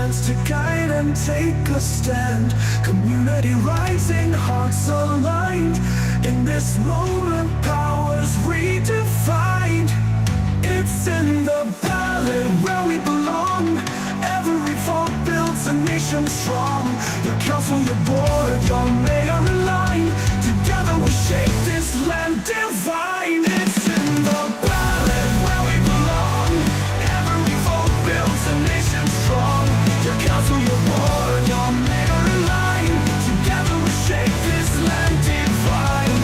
chance to guide and take a stand. Community rising, hearts aligned. In this moment, powers redefined. It's in the ballot where we belong. Every vote builds a nation strong. Your council, your board, your mayor in line. Together we shape this land divine. It's in the ballot where we belong. Every vote builds a nation strong. Your council, your board, your mayor in line. Together we shape this land divine.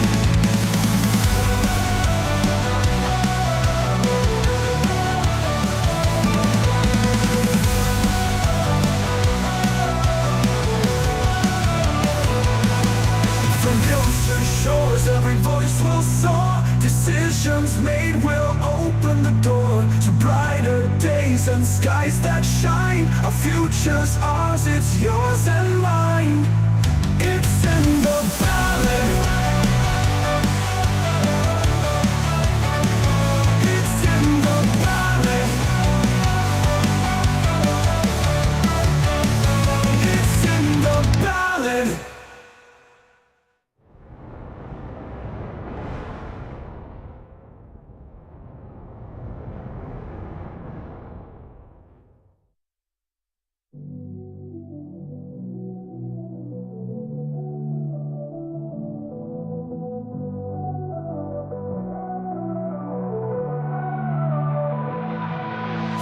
From hills to shores, every voice will soar. Decisions made will open the door to brighter days and skies that shine. Our future's ours, it's yours and mine. It's in the ballot. It's in the ballot. It's in the ballot.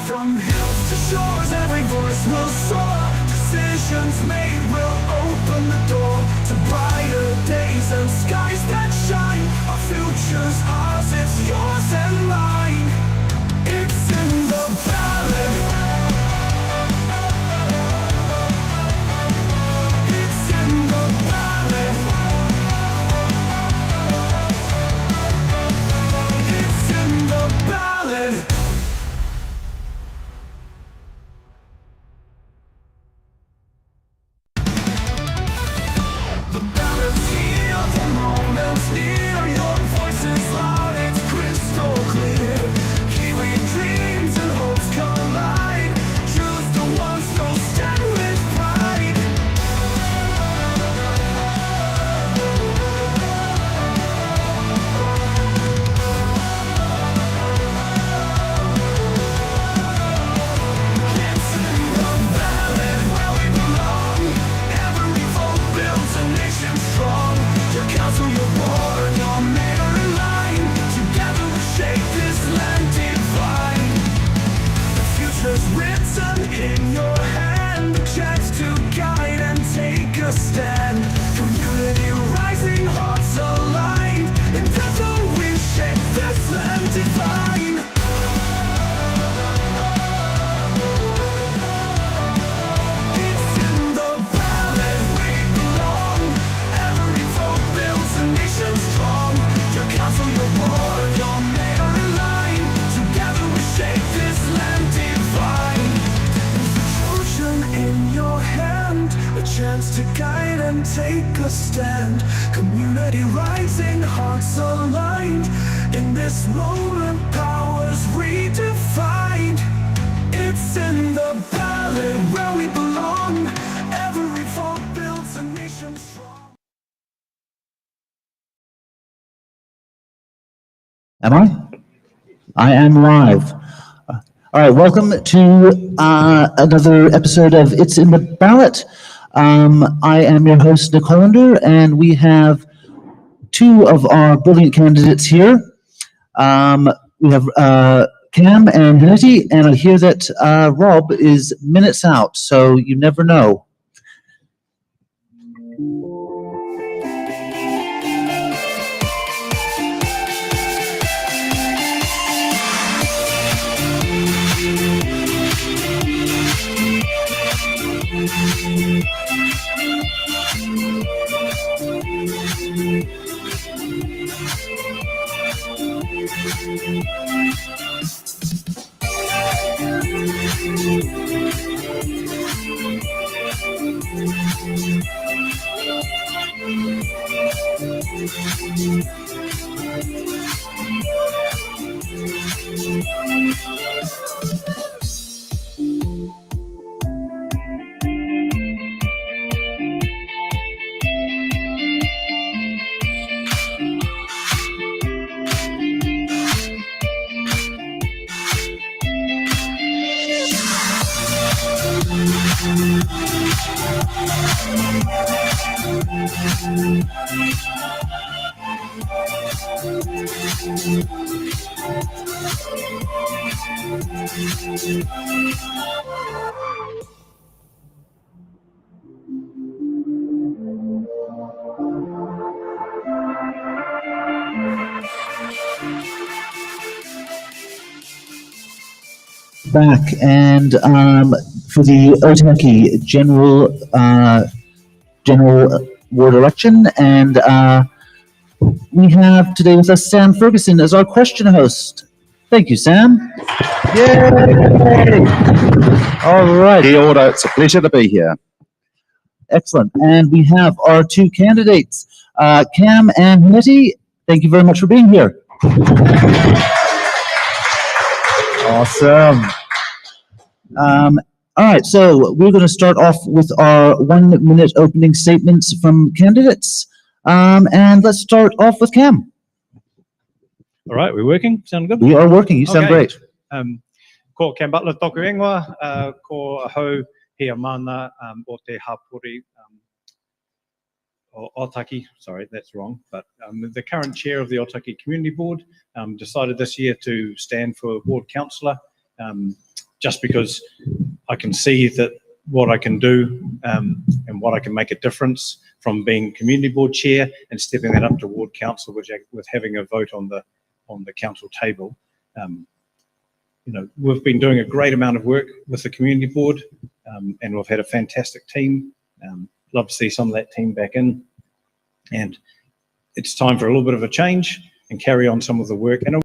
From hills to shores, every voice will soar. Decisions made will open the door to brighter days and skies that shine. Our future's ours, it's yours and mine. It's in the ballot. It's in the ballot. It's in the ballot. The ballot's here, the moment's near. Your voice is loud, it's crystal clear. Kiwi dreams and hopes collide. Choose the ones who'll stand with pride. It's in the ballot where we belong. Every vote builds a nation strong. Your council, your board, your mayor in line. Together we shape this land divine. The future's written in your hand. A chance to guide and take a stand. Community rising, hearts aligned. Together we shape this land divine. It's in the ballot we belong. Every vote builds a nation strong. Your council, your board, your mayor in line. Together we shape this land divine. Fusion in your hand, a chance to guide and take a stand. Community rising, hearts aligned. In this moment, powers redefined. It's in the ballot where we belong. Every vote builds a nation strong. Am I? I am live. All right, welcome to another episode of It's in the Ballot. I am your host, Nick Hollander, and we have two of our brilliant candidates here. We have Cam and Hannity, and I hear that Rob is minutes out, so you never know. Back and for the Ōtaki general ward election, and we have today with us Sam Ferguson as our question host. Thank you, Sam. Yay! All right, Dear order, it's a pleasure to be here. excellent. And we have our two candidates, Cam and Nettie. Thank you very much for being here. Awesome. All right, so we're going to start off with our 1 minute opening statements from candidates. And let's start off with Cam. All right, we're working. Sound good? We are working. You sound Okay. great. Ko Cam Butler toku ingoa, ko hau hea mana o te hapori o Ōtaki, sorry, that's wrong, but the current chair of the Ōtaki Community Board decided this year to stand for ward councillor, just because I can see that what I can do and what I can make a difference from being community board chair and stepping that up to ward council, with having a vote on the council table. You know, we've been doing a great amount of work with the community board, and we've had a fantastic team. Love to see some of that team back in, and it's time for a little bit of a change and carry on some of the work. And I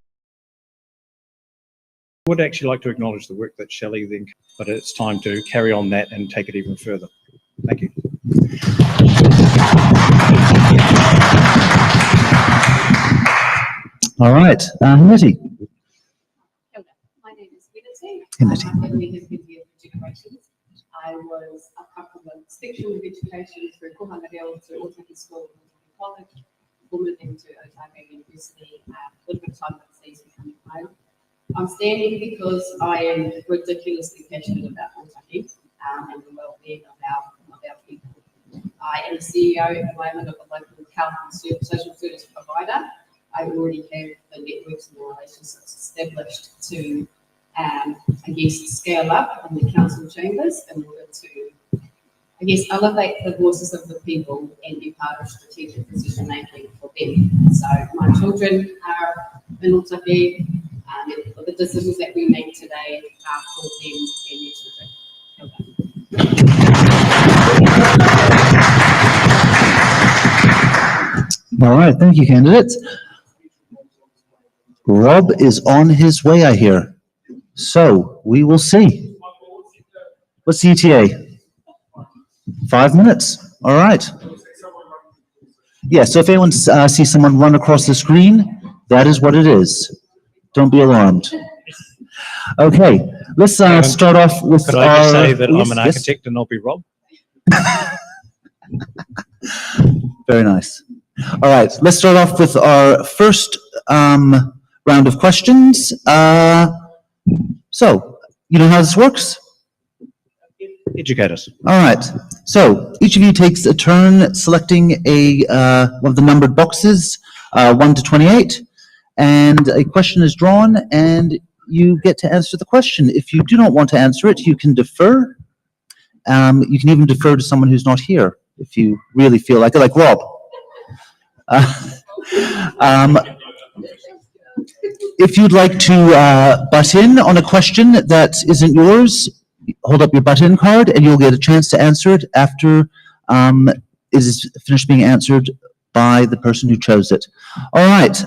would actually like to acknowledge the work that Shelley then, but it's time to carry on that and take it even further. Thank you. All right, Nettie. My name is Kapiti. Kapiti. My family has been here for generations. I was a couple of section of education through Kohangareo, through Ōtaki School, Ōtaki College, before moving to Ōtaki University, a little bit of time overseas becoming home. I'm standing because I am ridiculously passionate about Ōtaki and the well-being of our people. I am the CEO at the moment of a local health and social service provider. I already have the networks and the relationships established to, I guess, scale up in the council chambers in order to, I guess, elevate the voices of the people and be part of strategic decision making for them. So my children are in Ōtaki, and the decisions that we make today are for them and their children. All right, thank you, candidates. Rob is on his way, I hear. So we will see. What's the ETA? 5 minutes. All right. Yeah, so if anyone sees someone run across the screen, that is what it is. Don't be alarmed. Okay, let's start off with Could I just our- say that Yes, I'm an yes. architect and I'll be Rob? Very nice. All right, let's start off with our first round of questions. So, you know how this works? Educate us. All right, so each of you takes a turn selecting one of the numbered boxes, 1 to 28, and a question is drawn, and you get to answer the question. If you do not want to answer it, you can defer. You can even defer to someone who's not here, if you really feel like it, like Rob. If you'd like to butt in on a question that isn't yours, hold up your butt-in card and you'll get a chance to answer it after it is finished being answered by the person who chose it. All right,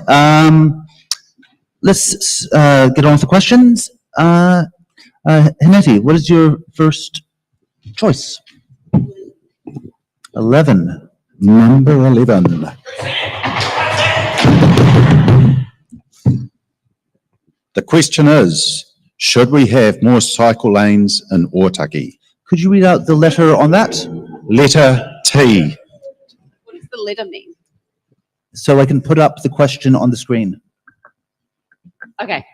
let's get on with the questions. Hineti, what is your first choice? 11. Number 11. The question is, should we have more cycle lanes in Ōtaki? Could you read out the letter on that? Letter T. What does the letter mean? So I can put up the question on the screen. Okay.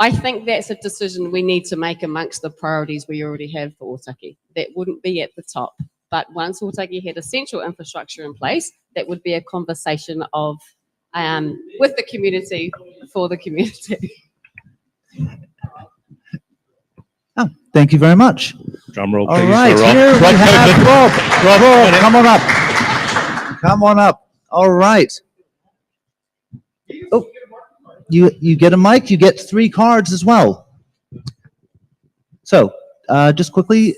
I think that's a decision we need to make amongst the priorities we already have for Ōtaki. That wouldn't be at the top. But once Ōtaki had essential infrastructure in place, that would be a conversation of with the community, for the community. Oh, thank you very much. Drum roll, All please. right, for Rob. here we Rob, have Rob. Rob, come on up. Come on up. All right. Oh, you get a mic. You get 3 cards as well. So, just quickly,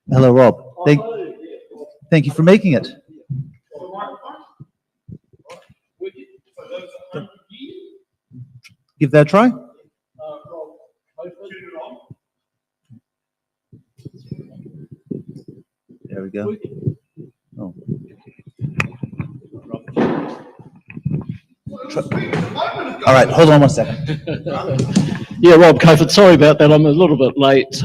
hello, Rob. Thank you for making it. Give that a try. There we go. Oh. All right, hold on 1 second. Yeah, Rob Cofford, sorry about that. I'm a little bit late.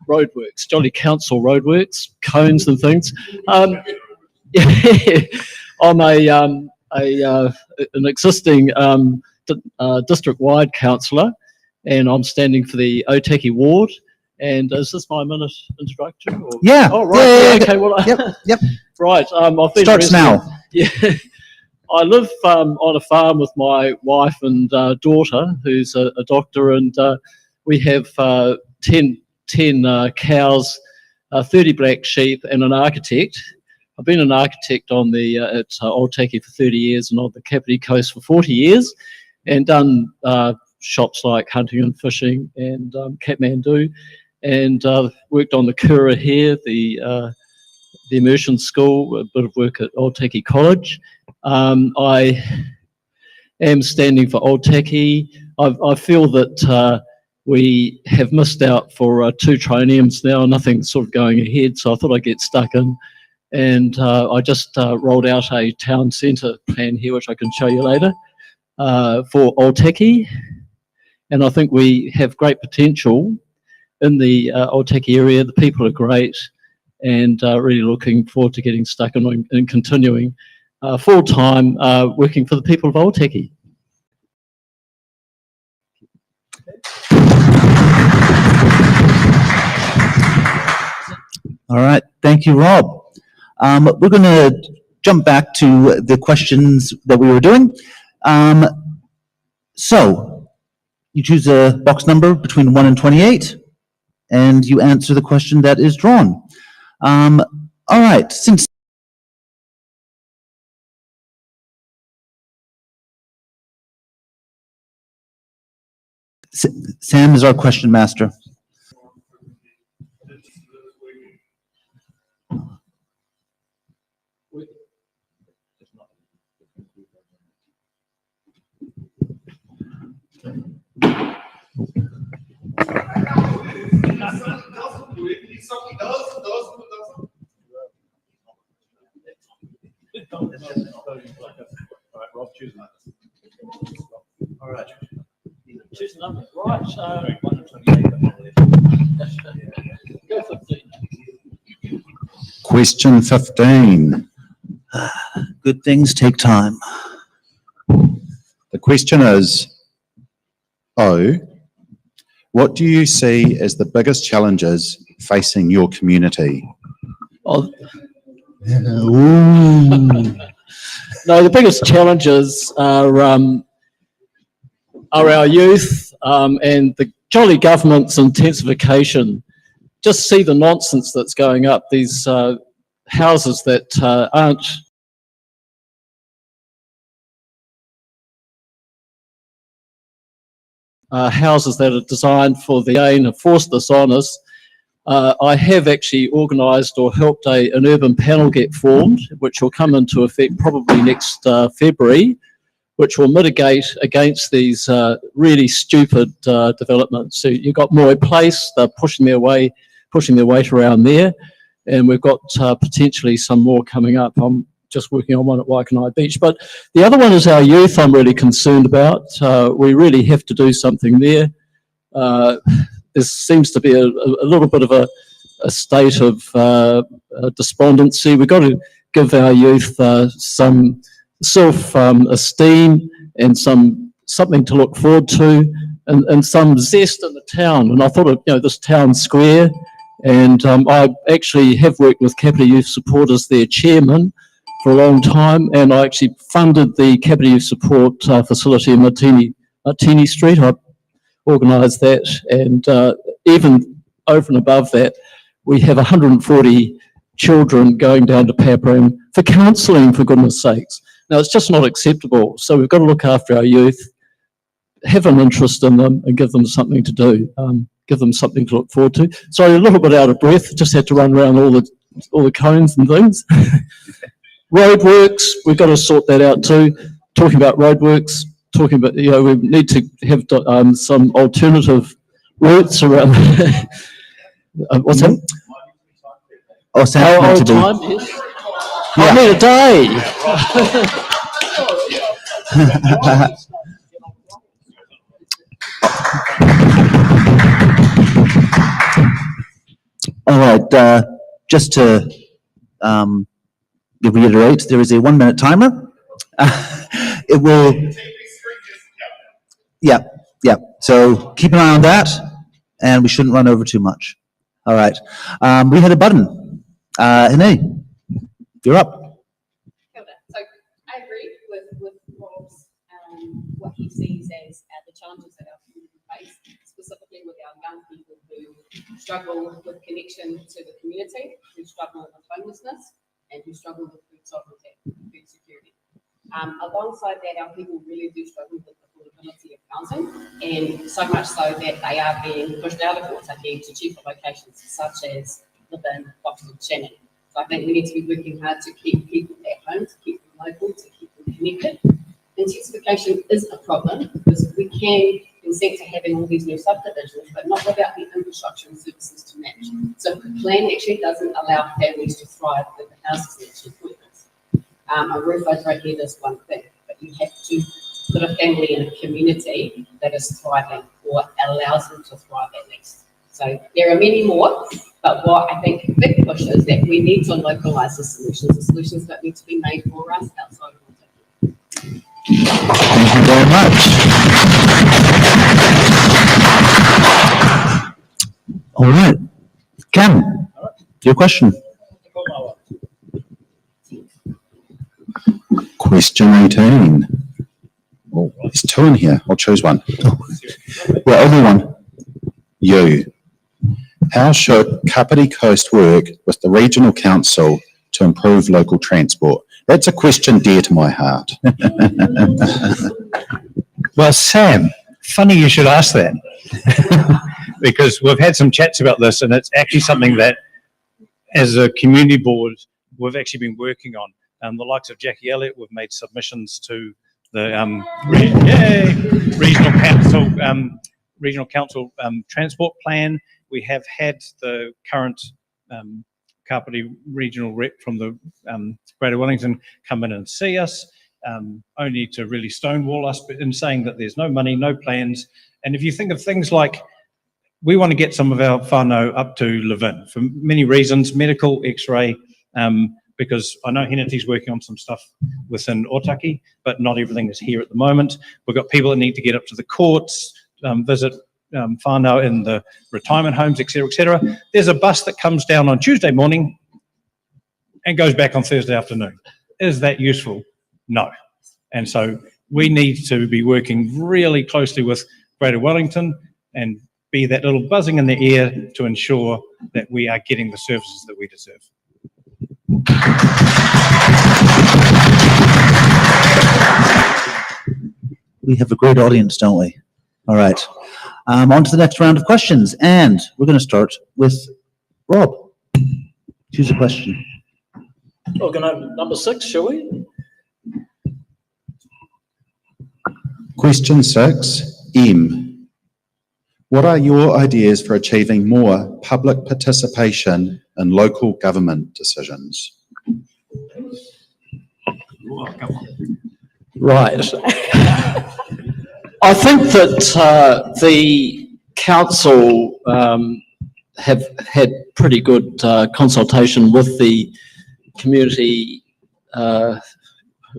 Roadworks, Jolly Council roadworks, cones and things. I'm an existing district-wide councillor, and I'm standing for the Ōtaki ward. And is this my minute introduction? Or? Yeah. Oh, right. Yeah. Okay. Well. Yep. Right. I've been Starts now. Yeah. I live on a farm with my wife and daughter, who's a doctor, and we have 10 cows, 30 black sheep, and an architect. I've been an architect on the at Ōtaki for 30 years and on the Kapiti coast for 40 years, and done shops like hunting and fishing and Kathmandu, and worked on the Kura here, the immersion school, a bit of work at Otaki College. I am standing for Ōtaki. I feel that we have missed out for 2 trienniums now, nothing's sort of going ahead, so I thought I'd get stuck in. And I just rolled out a town centre plan here, which I can show you later, for Ōtaki. And I think we have great potential in the Ōtaki area. The people are great, and really looking forward to getting stuck in and continuing full-time working for the people of Ōtaki. All right, thank you, Rob. We're going to jump back to the questions that we were doing. So, you choose a box number between 1 and 28, and you answer the question that is drawn. All right, since Sam is our question master. All right. Choose number. Right. Go 15. Question 15. Good things take time. The question is, what do you see as the biggest challenges facing your community? Oh, Ooh. no, the biggest challenges are our youth and the jolly government's intensification. Just see the nonsense that's going up. These houses that aren't houses that are designed for the gain have forced this on us. I have actually organised or helped an urban panel get formed, which will come into effect probably next February, which will mitigate against these really stupid developments. So you've got Moy Place, they're pushing their weight around there, and we've got potentially some more coming up. I'm just working on one at Waikanai Beach. But the other one is our youth I'm really concerned about. We really have to do something there. There seems to be a little bit of a state of despondency. We've got to give our youth some self-esteem and something to look forward to. and some zest in the town. And I thought of, this town square, and I actually have worked with Kapiti Youth Support as their chairman for a long time, and I actually funded the Kapiti Youth Support facility in Martini Street. I organised that, and even over and above that, we have 140 children going down to Papram for counselling, for goodness sakes. Now, it's just not acceptable. So we've got to look after our youth, have an interest in them, and give them something to do, give them something to look forward to. Sorry, a little bit out of breath, just had to run around all the cones and things. Roadworks, we've got to sort that out too. Talking about roadworks, talking about, we need to have some alternative routes around. What's that? Oh, Sam, Old time, yes. I need a day. All right, just to reiterate, there is a 1 minute timer. It will, yeah, so keep an eye on that, and we shouldn't run over too much. All right, we had a button. Hene, you're up. Kia ora. So I agree with Rob's, what he sees as the challenges that our community face, specifically with our young people who struggle with connection to the community, who struggle with homelessness, and who struggle with food sovereignty, food security. Alongside that, our people really do struggle with the affordability of housing, and so much so that they are being pushed out of Ōtaki to cheaper locations, such as within Boston Shannon. So I think we need to be working hard to keep people at home, to keep them local, to keep them connected. Intensification is a problem because we can consent to having all these new subdivisions, but not without the infrastructure and services to match. So if the plan actually doesn't allow families to thrive with the houses that actually pointless. A roof over our head is one thing, but you have to put a family in a community that is thriving or allows them to thrive at least. So there are many more, but what I think a big push is that we need to localise the solutions that need to be made for us outside of Ōtaki. Thank you very much. All right, Cam, your question. Question 18. Oh, there's two in here. I'll choose one. Well, only one. You. How should Kapiti Coast work with the Regional Council to improve local transport? That's a question dear to my heart. Well, Sam, funny you should ask that. Because we've had some chats about this, and it's actually something that, as a community board, we've actually been working on. The likes of Jackie Elliott, we've made submissions to the Regional Council transport plan. We have had the current Kapiti regional rep from the Greater Wellington come in and see us, only to really stonewall us in saying that there's no money, no plans. And if you think of things like, we want to get some of our whānau up to Levin for many reasons, medical, x-ray, because I know Heneti's working on some stuff within Ōtaki, but not everything is here at the moment. We've got people that need to get up to the courts, visit whānau in the retirement homes, etc., etc. There's a bus that comes down on Tuesday morning and goes back on Thursday afternoon. Is that useful? No. And so we need to be working really closely with Greater Wellington and be that little buzzing in the ear to ensure that we are getting the services that we deserve. We have a great audience, don't we? All right. On to the next round of questions, and we're going to start with Rob. Choose a question. We're going to have number 6, shall we? Question 6, M. What are your ideas for achieving more public participation in local government decisions? Right. I think that the council have had pretty good consultation with the community,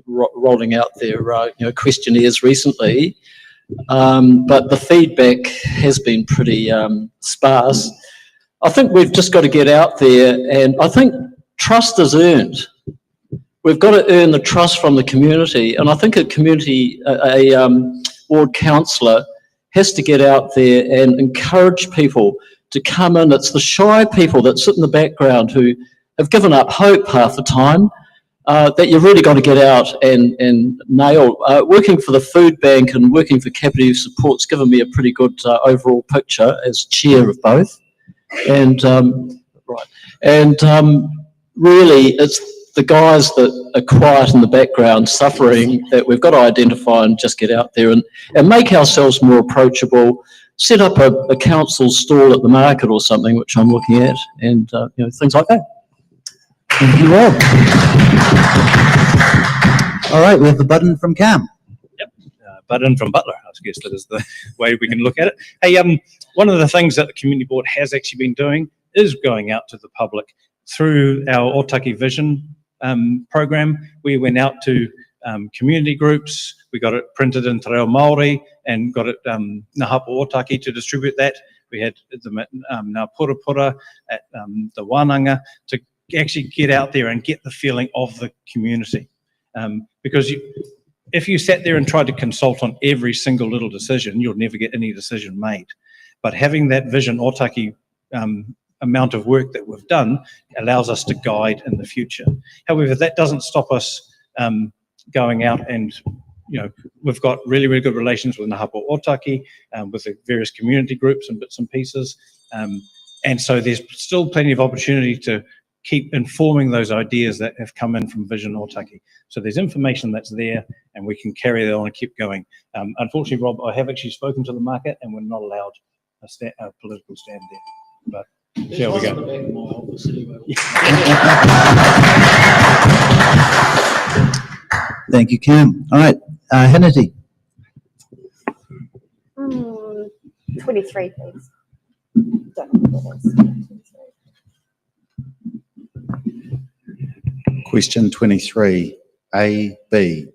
rolling out their questionnaires recently. but the feedback has been pretty sparse. I think we've just got to get out there, and I think trust is earned. We've got to earn the trust from the community, and I think a ward councillor has to get out there and encourage people to come in. It's the shy people that sit in the background who have given up hope half the time, that you really got to get out and nail. Working for the food bank and working for Kapiti Support's given me a pretty good overall picture as chair of both. And really it's the guys that are quiet in the background suffering that we've got to identify and just get out there and make ourselves more approachable, set up a council stall at the market or something, which I'm looking at, and things like that. Thank you, Rob. All right, we have a button from Cam. Button from Butler, I guess that is the way we can look at it. Hey, one of the things that the community board has actually been doing is going out to the public through our Ōtaki Vision program. We went out to community groups. We got it printed in Te Reo Māori and got it Nahapo Ōtaki to distribute that. We had the Ngā Purapura at the Wānanga to actually get out there and get the feeling of the community. Because if you sat there and tried to consult on every single little decision, you'll never get any decision made. But having that vision Ōtaki amount of work that we've done allows us to guide in the future. However, that doesn't stop us going out and, we've got really, really good relations with Nahapo Ōtaki, with the various community groups and bits and pieces. And so there's still plenty of opportunity to keep informing those ideas that have come in from Vision Ōtaki. So there's information that's there and we can carry that on and keep going. Unfortunately, Rob, I have actually spoken to the market and we're not allowed a political stand there. But there we go. Thank you, Cam. All right, Hennessy. 23, please. Don't know what that is. Question 23, A, B.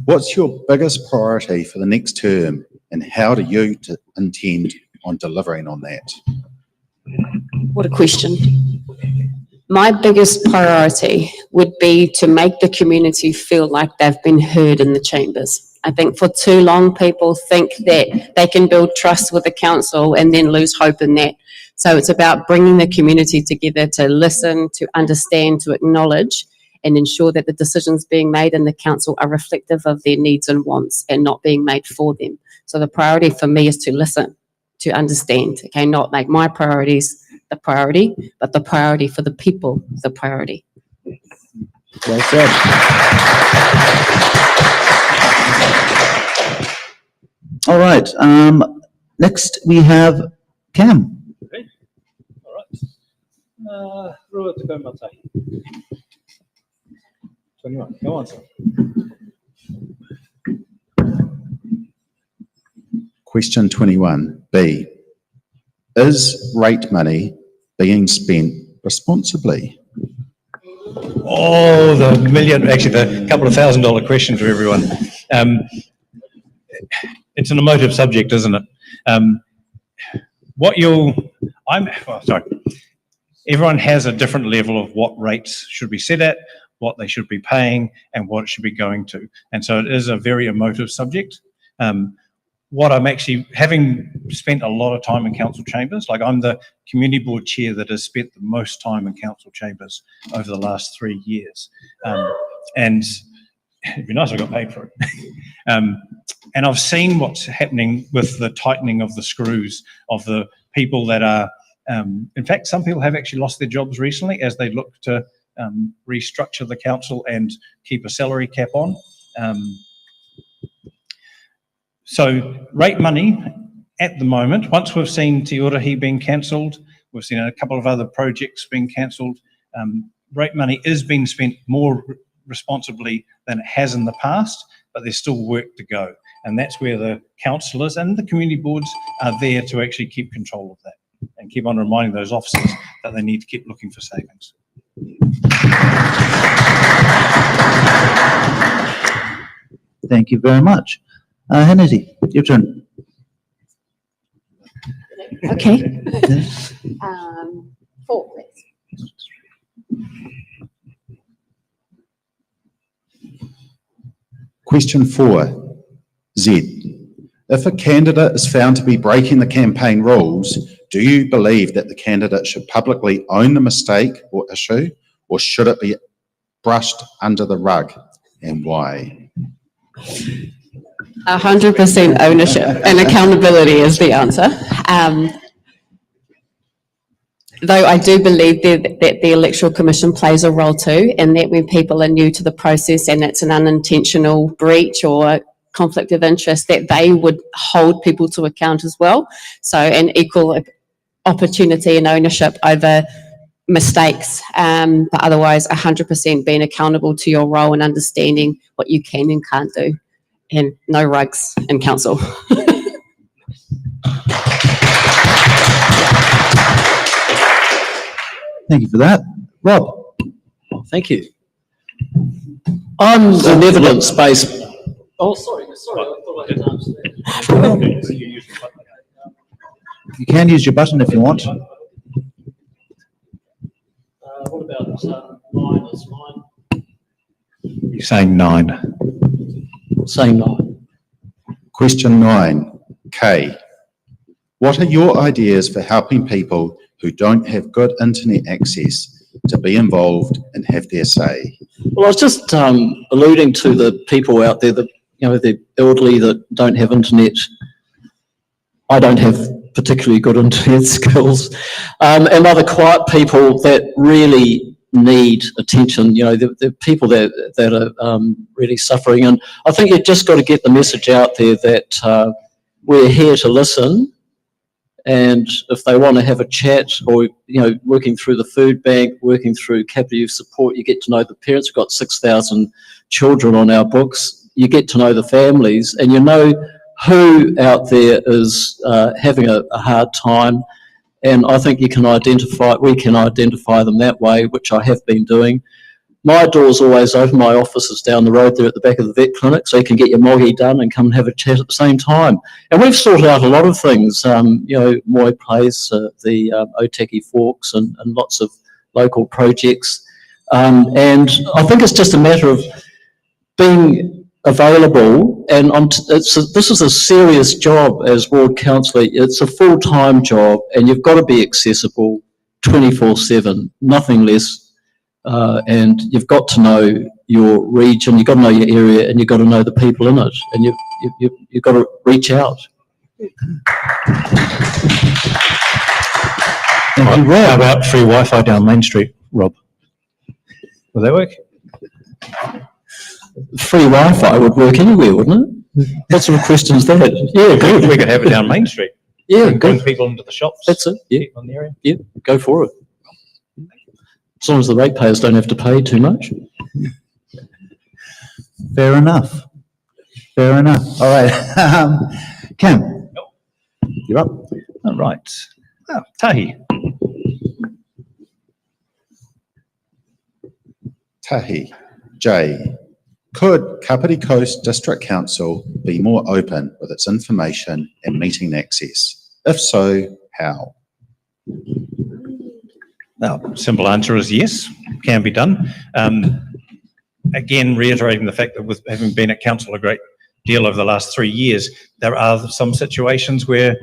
What's your biggest priority for the next term and how do you intend on delivering on that? What a question. My biggest priority would be to make the community feel like they've been heard in the chambers. I think for too long people think that they can build trust with the council and then lose hope in that. So it's about bringing the community together to listen, to understand, to acknowledge, and ensure that the decisions being made in the council are reflective of their needs and wants and not being made for them. So the priority for me is to listen, to understand, okay, not make my priorities the priority, but the priority for the people, the priority. Well said. All right, next we have Cam. Okay. All right. Rua te kaumatahi. 21. Go on, sir. Question 21, B. Is rate money being spent responsibly? Oh, the couple of $1,000 question for everyone. It's an emotive subject, isn't it? Everyone has a different level of what rates should be set at, what they should be paying, and what it should be going to. And so it is a very emotive subject. What I'm actually, having spent a lot of time in council chambers, like I'm the community board chair that has spent the most time in council chambers over the last 3 years. And it'd be nice if I got paid for it. And I've seen what's happening with the tightening of the screws of the people that are, in fact, some people have actually lost their jobs recently as they look to restructure the council and keep a salary cap on. So rate money at the moment, once we've seen Te Urahi being cancelled, we've seen a couple of other projects being cancelled, rate money is being spent more responsibly than it has in the past, but there's still work to go. And that's where the councillors and the community boards are there to actually keep control of that and keep on reminding those officers that they need to keep looking for savings. Thank you very much. Hannity, your turn. Okay. 4, please. Question 4, Z. If a candidate is found to be breaking the campaign rules, do you believe that the candidate should publicly own the mistake or issue, or should it be brushed under the rug, and why? 100% ownership and accountability is the answer. Though I do believe that the Electoral Commission plays a role too, and that when people are new to the process and it's an unintentional breach or conflict of interest, that they would hold people to account as well. So an equal opportunity and ownership over mistakes, but otherwise 100% being accountable to your role and understanding what you can and can't do, and no rugs in council. Thank you for that. Rob? Thank you. I'm an evidence-based. Oh, sorry. I thought I had answered that. You can use your button if you want. What about 9 is mine? You're saying 9. Saying 9. Question 9, K. What are your ideas for helping people who don't have good internet access to be involved and have their say? Well, I was just alluding to the people out there that, the elderly that don't have internet. I don't have particularly good internet skills, and other quiet people that really need attention. The people that are really suffering, and I think you've just got to get the message out there that we're here to listen. And if they want to have a chat, or working through the food bank, working through Kapiti Youth Support, you get to know the parents. We've got 6,000 children on our books. You get to know the families, and you know who out there is having a hard time. And I think we can identify them that way, which I have been doing. My door's always open. My office is down the road there at the back of the vet clinic, so you can get your moggy done and come and have a chat at the same time. And we've sorted out a lot of things, Moy Place, the Ōtaki Forks, and lots of local projects. And I think it's just a matter of being available, and this is a serious job as ward councillor. It's a full-time job, and you've got to be accessible 24/7, nothing less. And you've got to know your region, you've got to know your area, and you've got to know the people in it, and you've got to reach out. Thank you, Rob. How about free Wi-Fi down Main Street, Rob? Will that work? Free Wi-Fi would work anywhere, wouldn't it? What sort of question is that? Yeah, good. We could have it down Main Street. Yeah, Bring good. people into the shops. That's it. Yeah, People in the area. yeah, go for it. As long as the ratepayers don't have to pay too much. Fair enough. Fair enough. All right. Cam, you're up. All right. Oh, Tahi. Tahi, J. Could Kapiti Coast District Council be more open with its information and meeting access? If so, how? Now, simple answer is yes, can be done. Again, reiterating the fact that with having been at council a great deal over the last 3 years, there are some situations where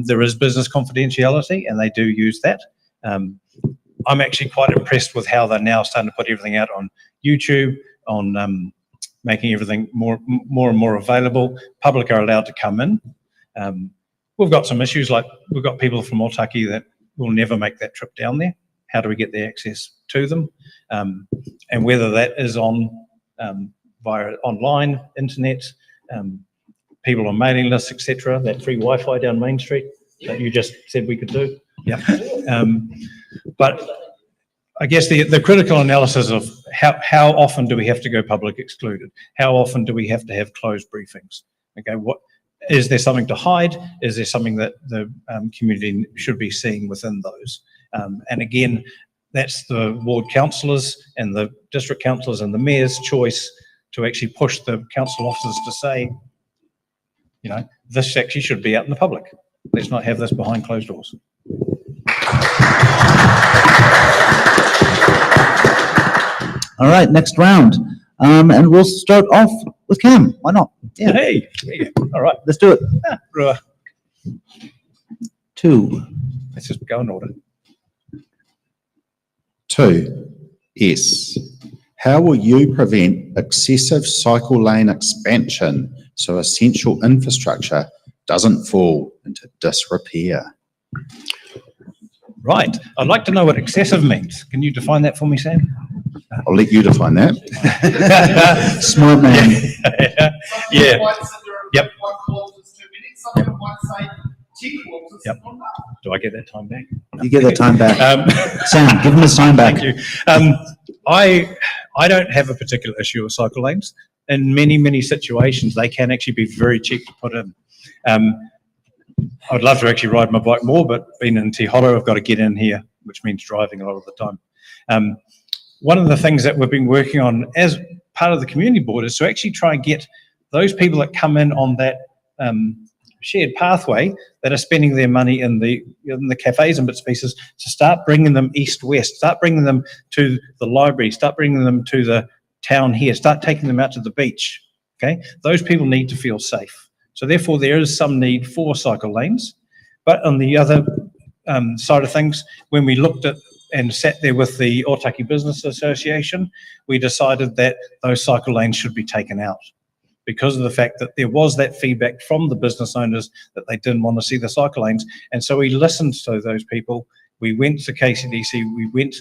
there is business confidentiality, and they do use that. I'm actually quite impressed with how they're now starting to put everything out on YouTube, on making everything more and more available. Public are allowed to come in. We've got some issues, like we've got people from Ōtaki that will never make that trip down there. How do we get the access to them? And whether that is on via online, internet, people on mailing lists, etc. That free Wi-Fi down Main Street that you just said we could do. Yeah. But I guess the critical analysis of how often do we have to go public excluded? How often do we have to have closed briefings? Okay, what is there something to hide? Is there something that the community should be seeing within those? And again, that's the ward councillors and the district councillors and the mayor's choice to actually push the council officers to say, You know, this actually should be out in the public. Let's not have this behind closed doors. All right, next round. And we'll start off with Cam. Why not? Yeah, Hey, there you go. All right. let's do it. Rua. 2. Let's just go in order. 2. S. How will you prevent excessive cycle lane expansion so essential infrastructure doesn't fall into disrepair? Right. I'd like to know what excessive means. Can you define that for me, Sam? I'll let you define that. Smart man. Yeah. Yep. Yep. Do I get that time back? You get that time back. Sam, give him his time back. Thank you. I don't have a particular issue with cycle lanes. In many situations, they can actually be very cheap to put in. I'd love to actually ride my bike more, but being in Te Horo, I've got to get in here, which means driving a lot of the time. One of the things that we've been working on as part of the community board is to actually try and get those people that come in on that shared pathway that are spending their money in the cafes and bits and pieces to start bringing them east-west, start bringing them to the library, start bringing them to the town here, start taking them out to the beach, okay? Those people need to feel safe. So therefore there is some need for cycle lanes. But on the other side of things, when we looked at and sat there with the Ōtaki Business Association, we decided that those cycle lanes should be taken out because of the fact that there was that feedback from the business owners that they didn't want to see the cycle lanes. And so we listened to those people. We went to KCDC, we went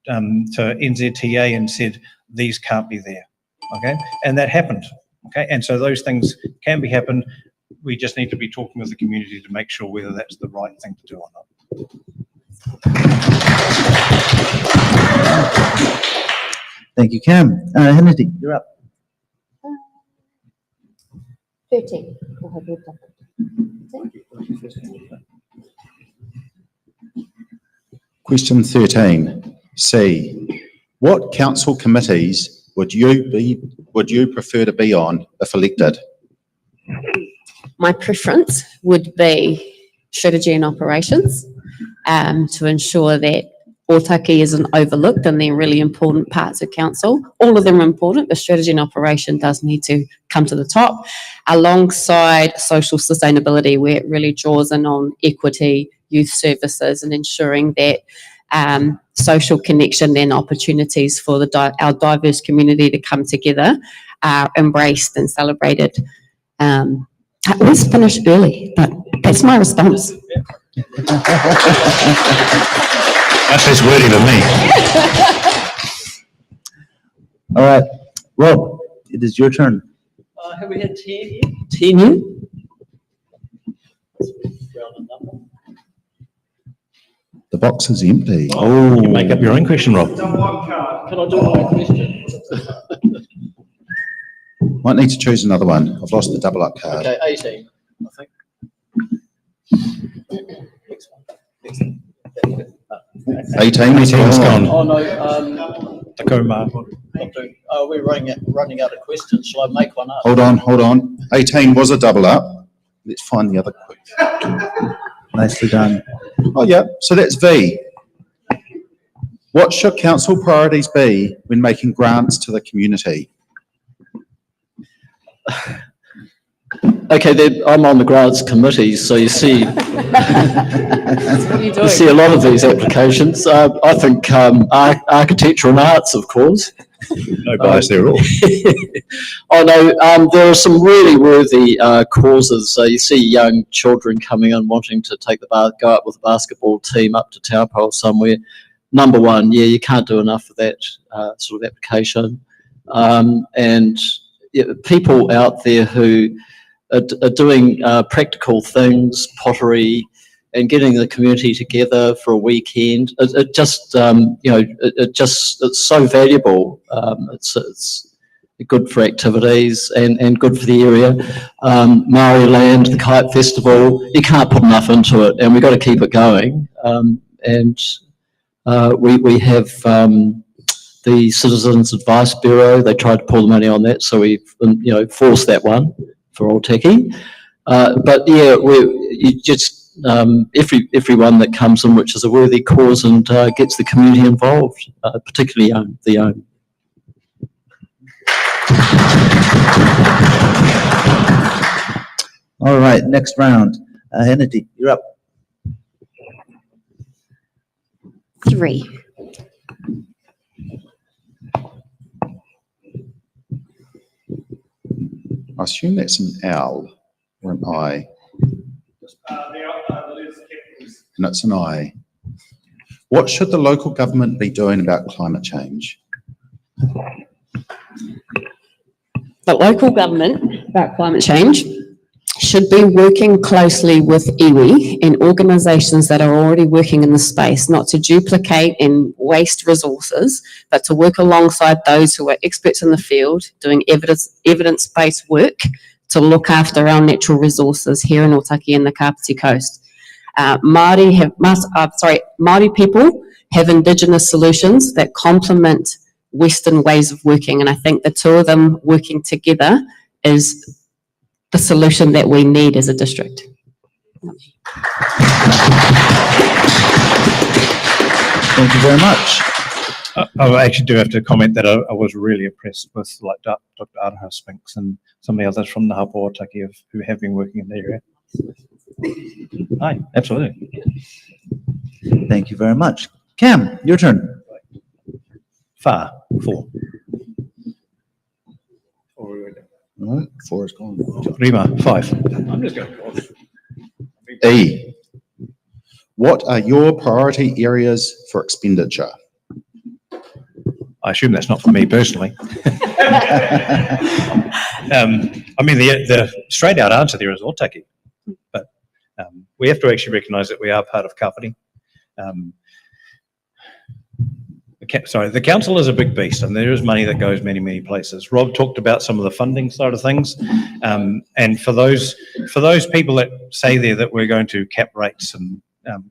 to NZTA and said, these can't be there, okay? And that happened, okay? And so those things can be happened. We just need to be talking with the community to make sure whether that's the right thing to do or not. Thank you, Cam. Hennedy, you're up. 13. Question 13. C. What council committees would you prefer to be on if elected? My preference would be strategy and operations, to ensure that Ōtaki isn't overlooked and they're really important parts of council. All of them are important, but strategy and operation does need to come to the top, alongside social sustainability, where it really draws in on equity, youth services, and ensuring that social connection and opportunities for our diverse community to come together are embraced and celebrated. I always finish early, but that's my response. That's less wordy than me. All right, Rob, it is your turn. Have we had 10 yet? 10 yet? The box is empty. Oh, you make up your own question, Rob. Can I do my own question? Might need to choose another one. I've lost the double up card. Okay, 18, I think. 18's gone. Oh, no, Tacoma. we're running out of questions. Shall I make one up? Hold on. 18 was a double up. Let's find the other quick. Nicely done. Oh, yeah. So that's V. What should council priorities be when making grants to the community? Okay, I'm on the grants committee, so you see, you see a lot of these applications. I think architecture and arts, of course. No bias there at all. Oh no, there are some really worthy causes. You see young children coming in wanting to go out with a basketball team up to Taupo somewhere. Number one, yeah, you can't do enough for that sort of application. And people out there who are doing practical things, pottery, and getting the community together for a weekend. It's so valuable. It's good for activities and good for the area. Maori Land, the Kite Festival, you can't put enough into it, and we've got to keep it going. We have the Citizens Advice Bureau. They tried to pull the money on that, so we've forced that one for Ōtaki. But yeah, you just everyone that comes in, which is a worthy cause and gets the community involved, particularly the young. All right, next round. Hennedy, you're up. 3. I assume that's an L or an I. And it's an I. What should the local government be doing about climate change? The local government about climate change should be working closely with iwi and organisations that are already working in the space, not to duplicate and waste resources, but to work alongside those who are experts in the field, doing evidence-based work to look after our natural resources here in Ōtaki and the Kapiti coast. Māori people have Indigenous solutions that complement Western ways of working, and I think the two of them working together is the solution that we need as a district. Thank you very much. I actually do have to comment that I was really impressed with like Dr. Araha Spinks and some of the others from the Hapa Ōtaki who have been working in the area. Aye, absolutely. Thank you very much. Cam, your turn. Far, 4. All right, 4 is gone. Rima, 5. I'm just going to E. What are your priority areas for expenditure? I assume that's not for me personally. I mean, the straight out answer there is Ōtaki, but we have to actually recognise that we are part of Kapiti. The council is a big beast, and there is money that goes many, many places. Rob talked about some of the funding side of things, and for those people that say there that we're going to cap rates and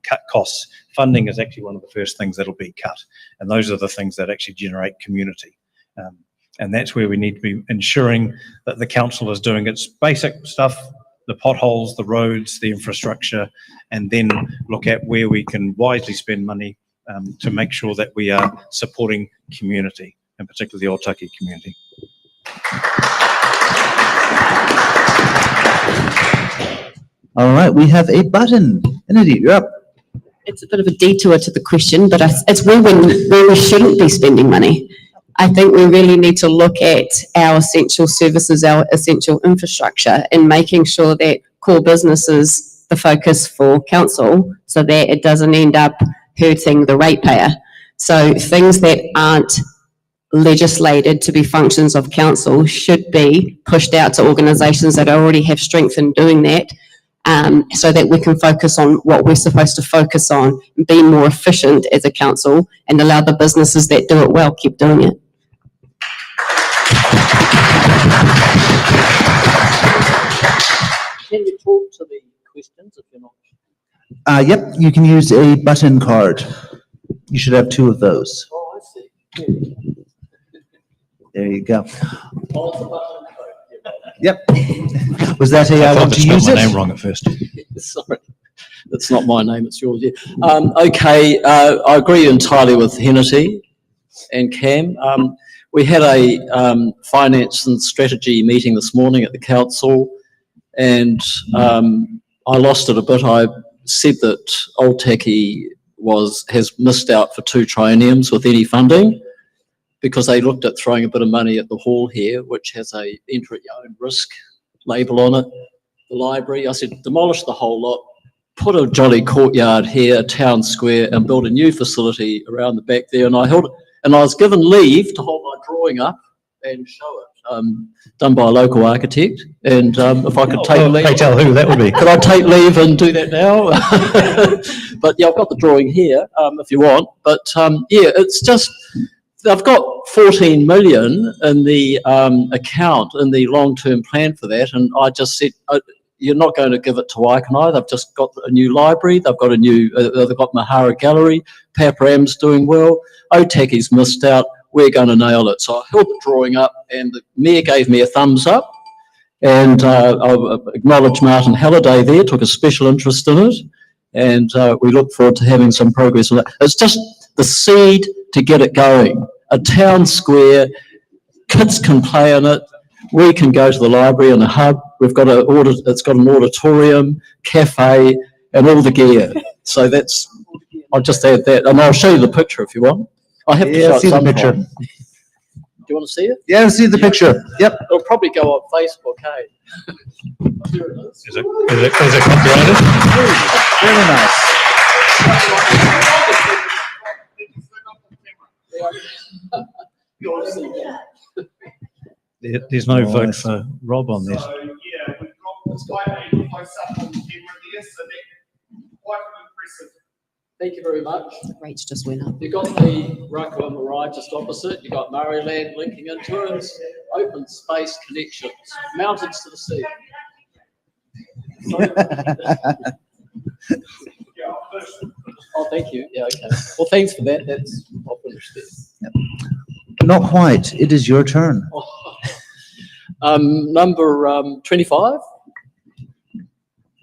cut costs, funding is actually one of the first things that'll be cut, and those are the things that actually generate community. And that's where we need to be ensuring that the council is doing its basic stuff, the potholes, the roads, the infrastructure, and then look at where we can wisely spend money to make sure that we are supporting community, and particularly the Ōtaki community. All right, we have a button. Kennedy, you're up. It's a bit of a detour to the question, but it's where we shouldn't be spending money. I think we really need to look at our essential services, our essential infrastructure, and making sure that core business is the focus for council so that it doesn't end up hurting the ratepayer. So things that aren't legislated to be functions of council should be pushed out to organisations that already have strength in doing that, so that we can focus on what we're supposed to focus on, be more efficient as a council, and allow the businesses that do it well keep doing it. Can you talk to the questions if you're not? Yep, you can use a button card. You should have 2 of those. Oh, I see. There you go. Oh, it's a button code. Yep. Was that a I want to use it? I spelled my name wrong at first. Sorry, that's not my name, it's yours. Yeah. Okay, I agree entirely with Hennedy and Cam. We had a finance and strategy meeting this morning at the council, and I lost it a bit. I said that Ōtaki has missed out for 2 trienniums with any funding, because they looked at throwing a bit of money at the hall here, which has a enter at your own risk label on it. The library, I said, demolish the whole lot, put a jolly courtyard here, a town square, and build a new facility around the back there. And I was given leave to hold my drawing up and show it, done by a local architect. And if I could take leave. Pray tell who that would be. Could I take leave and do that now? But yeah, I've got the drawing here, if you want. But yeah, it's just, I've got 14 million in the account, in the long-term plan for that. And I just said, you're not going to give it to Waikanae. They've just got a new library. They've got they've got Mahara Gallery. Papram's doing well. Ōtaki's missed out. We're going to nail it. So I held the drawing up, and the mayor gave me a thumbs up. And I'll acknowledge Martin Halliday there, took a special interest in it, and we look forward to having some progress on that. It's just the seed to get it going. A town square, kids can play in it, we can go to the library and a hub, it's got an auditorium, cafe, and all the gear. So I'll just add that, and I'll show you the picture if you want. I have to show it see the sometime. picture. Do you want to see it? Yeah, see the picture. Yep. It'll probably go on Facebook, hey? Here it is. Is it copyrighted? Very nice. There's no vote for Rob on this. So, yeah, we've got quite a close-up on the camera there, so that's quite impressive. Thank you very much. Rates just went up. You've got the Raka on the right just opposite, you've got Murrayland linking into it, open space connections, mountains to the sea. Oh, thank you. Yeah, okay. Well, thanks for that. I'll finish there. Not quite. It is your turn. Number 25.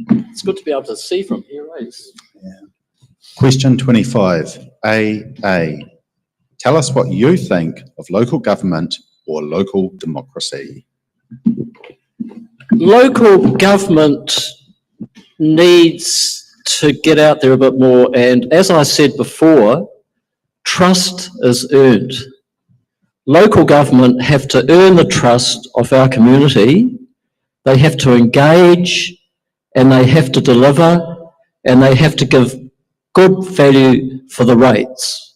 It's good to be able to see from here, eh? Question 25, AA. Tell us what you think of local government or local democracy. Local government needs to get out there a bit more, and as I said before, trust is earned. Local government have to earn the trust of our community. They have to engage, and they have to deliver, and they have to give good value for the rates.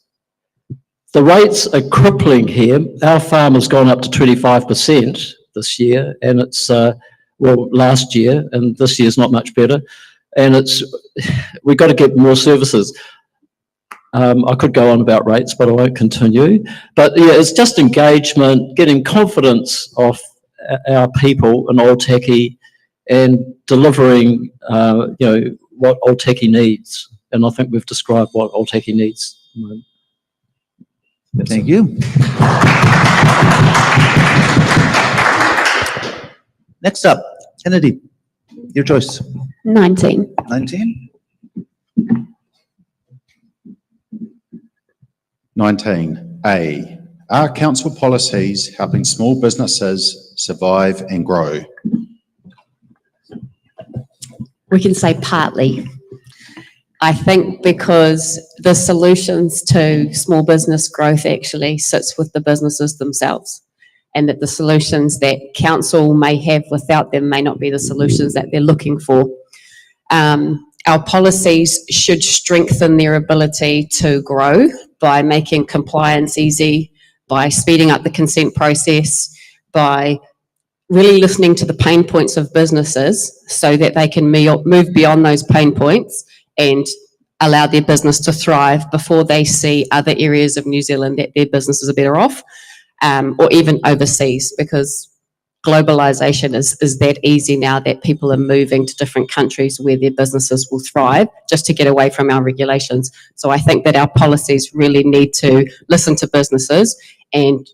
The rates are crippling here. Our farm has gone up to 25% this year, and it's, last year, and this year's not much better. And we've got to get more services. I could go on about rates, but I won't continue. But yeah, it's just engagement, getting confidence of our people in Ōtaki and delivering, what Ōtaki needs. And I think we've described what Ōtaki needs. Thank you. Next up, Kennedy, your choice. 19. 19. 19A. Are council policies helping small businesses survive and grow? We can say partly. I think because the solutions to small business growth actually sits with the businesses themselves, and that the solutions that council may have without them may not be the solutions that they're looking for. Our policies should strengthen their ability to grow by making compliance easy, by speeding up the consent process, by really listening to the pain points of businesses so that they can move beyond those pain points and allow their business to thrive before they see other areas of New Zealand that their businesses are better off, or even overseas, because globalization is that easy now that people are moving to different countries where their businesses will thrive just to get away from our regulations. So I think that our policies really need to listen to businesses and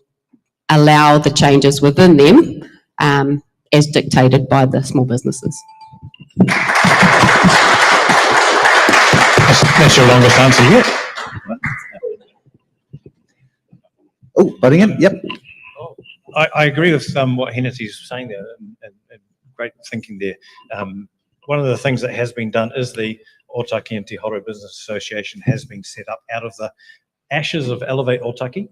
allow the changes within them as dictated by the small businesses. That's your longest answer yet. Oh, butting in. Yep. I agree with what Hennesy's saying there, and great thinking there. One of the things that has been done is the Ōtaki and Te Horo Business Association has been set up out of the ashes of Elevate Ōtaki,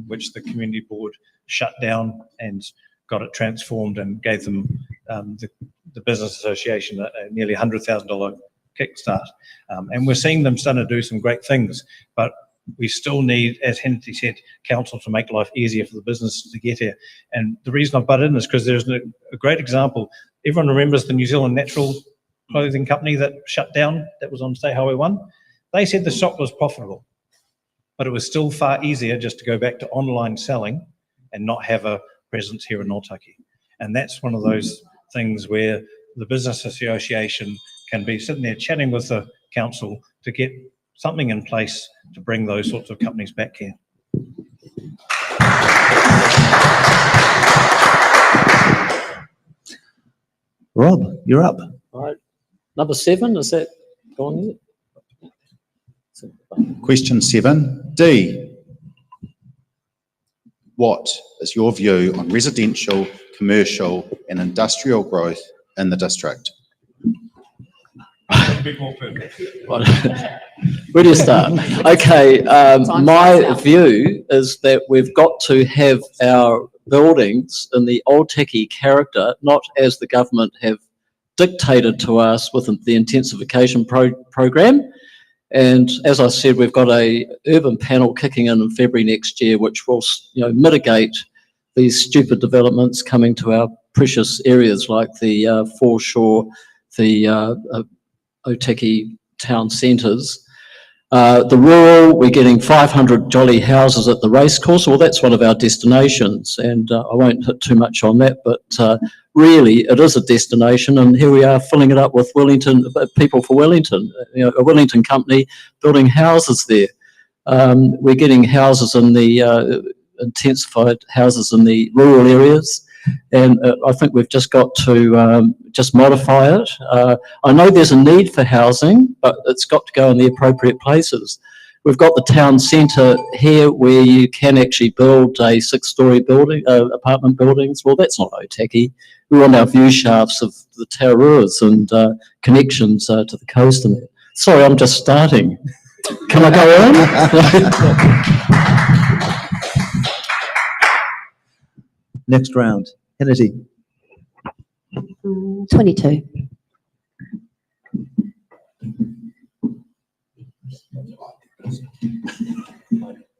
which the community board shut down and got it transformed and gave them the business association a nearly $100,000 kickstart. And we're seeing them starting to do some great things, but we still need, as Hennessy said, council to make life easier for the businesses to get here. And the reason I've butted in is because there's a great example. Everyone remembers the New Zealand Natural Clothing Company that shut down, that was on State Highway 1. They said the shop was profitable, but it was still far easier just to go back to online selling and not have a presence here in Ōtaki. And that's one of those things where the business association can be sitting there chatting with the council to get something in place to bring those sorts of companies back here. Rob, you're up. All right. Number 7, is that gone yet? Question 7, D. What is your view on residential, commercial and industrial growth in the district? A bit more perfect. Where do you start? Okay, my view is that we've got to have our buildings in the Ōtaki character, not as the government have dictated to us with the intensification program. And as I said, we've got a urban panel kicking in February next year, which will, mitigate these stupid developments coming to our precious areas like the foreshore, the Ōtaki town centres. The rural, we're getting 500 jolly houses at the racecourse. Well, that's one of our destinations, and I won't hit too much on that, but really it is a destination, and here we are filling it up with Wellington, people for Wellington, a Wellington company building houses there. We're getting houses in the, intensified houses in the rural areas, and I think we've just got to just modify it. I know there's a need for housing, but it's got to go in the appropriate places. We've got the town centre here where you can actually build a 6-storey building, apartment buildings. Well, that's not Ōtaki. We're on our view shafts of the Taururas and connections to the coast. And sorry, I'm just starting. Can I go on? Next round. Kennedy. 22.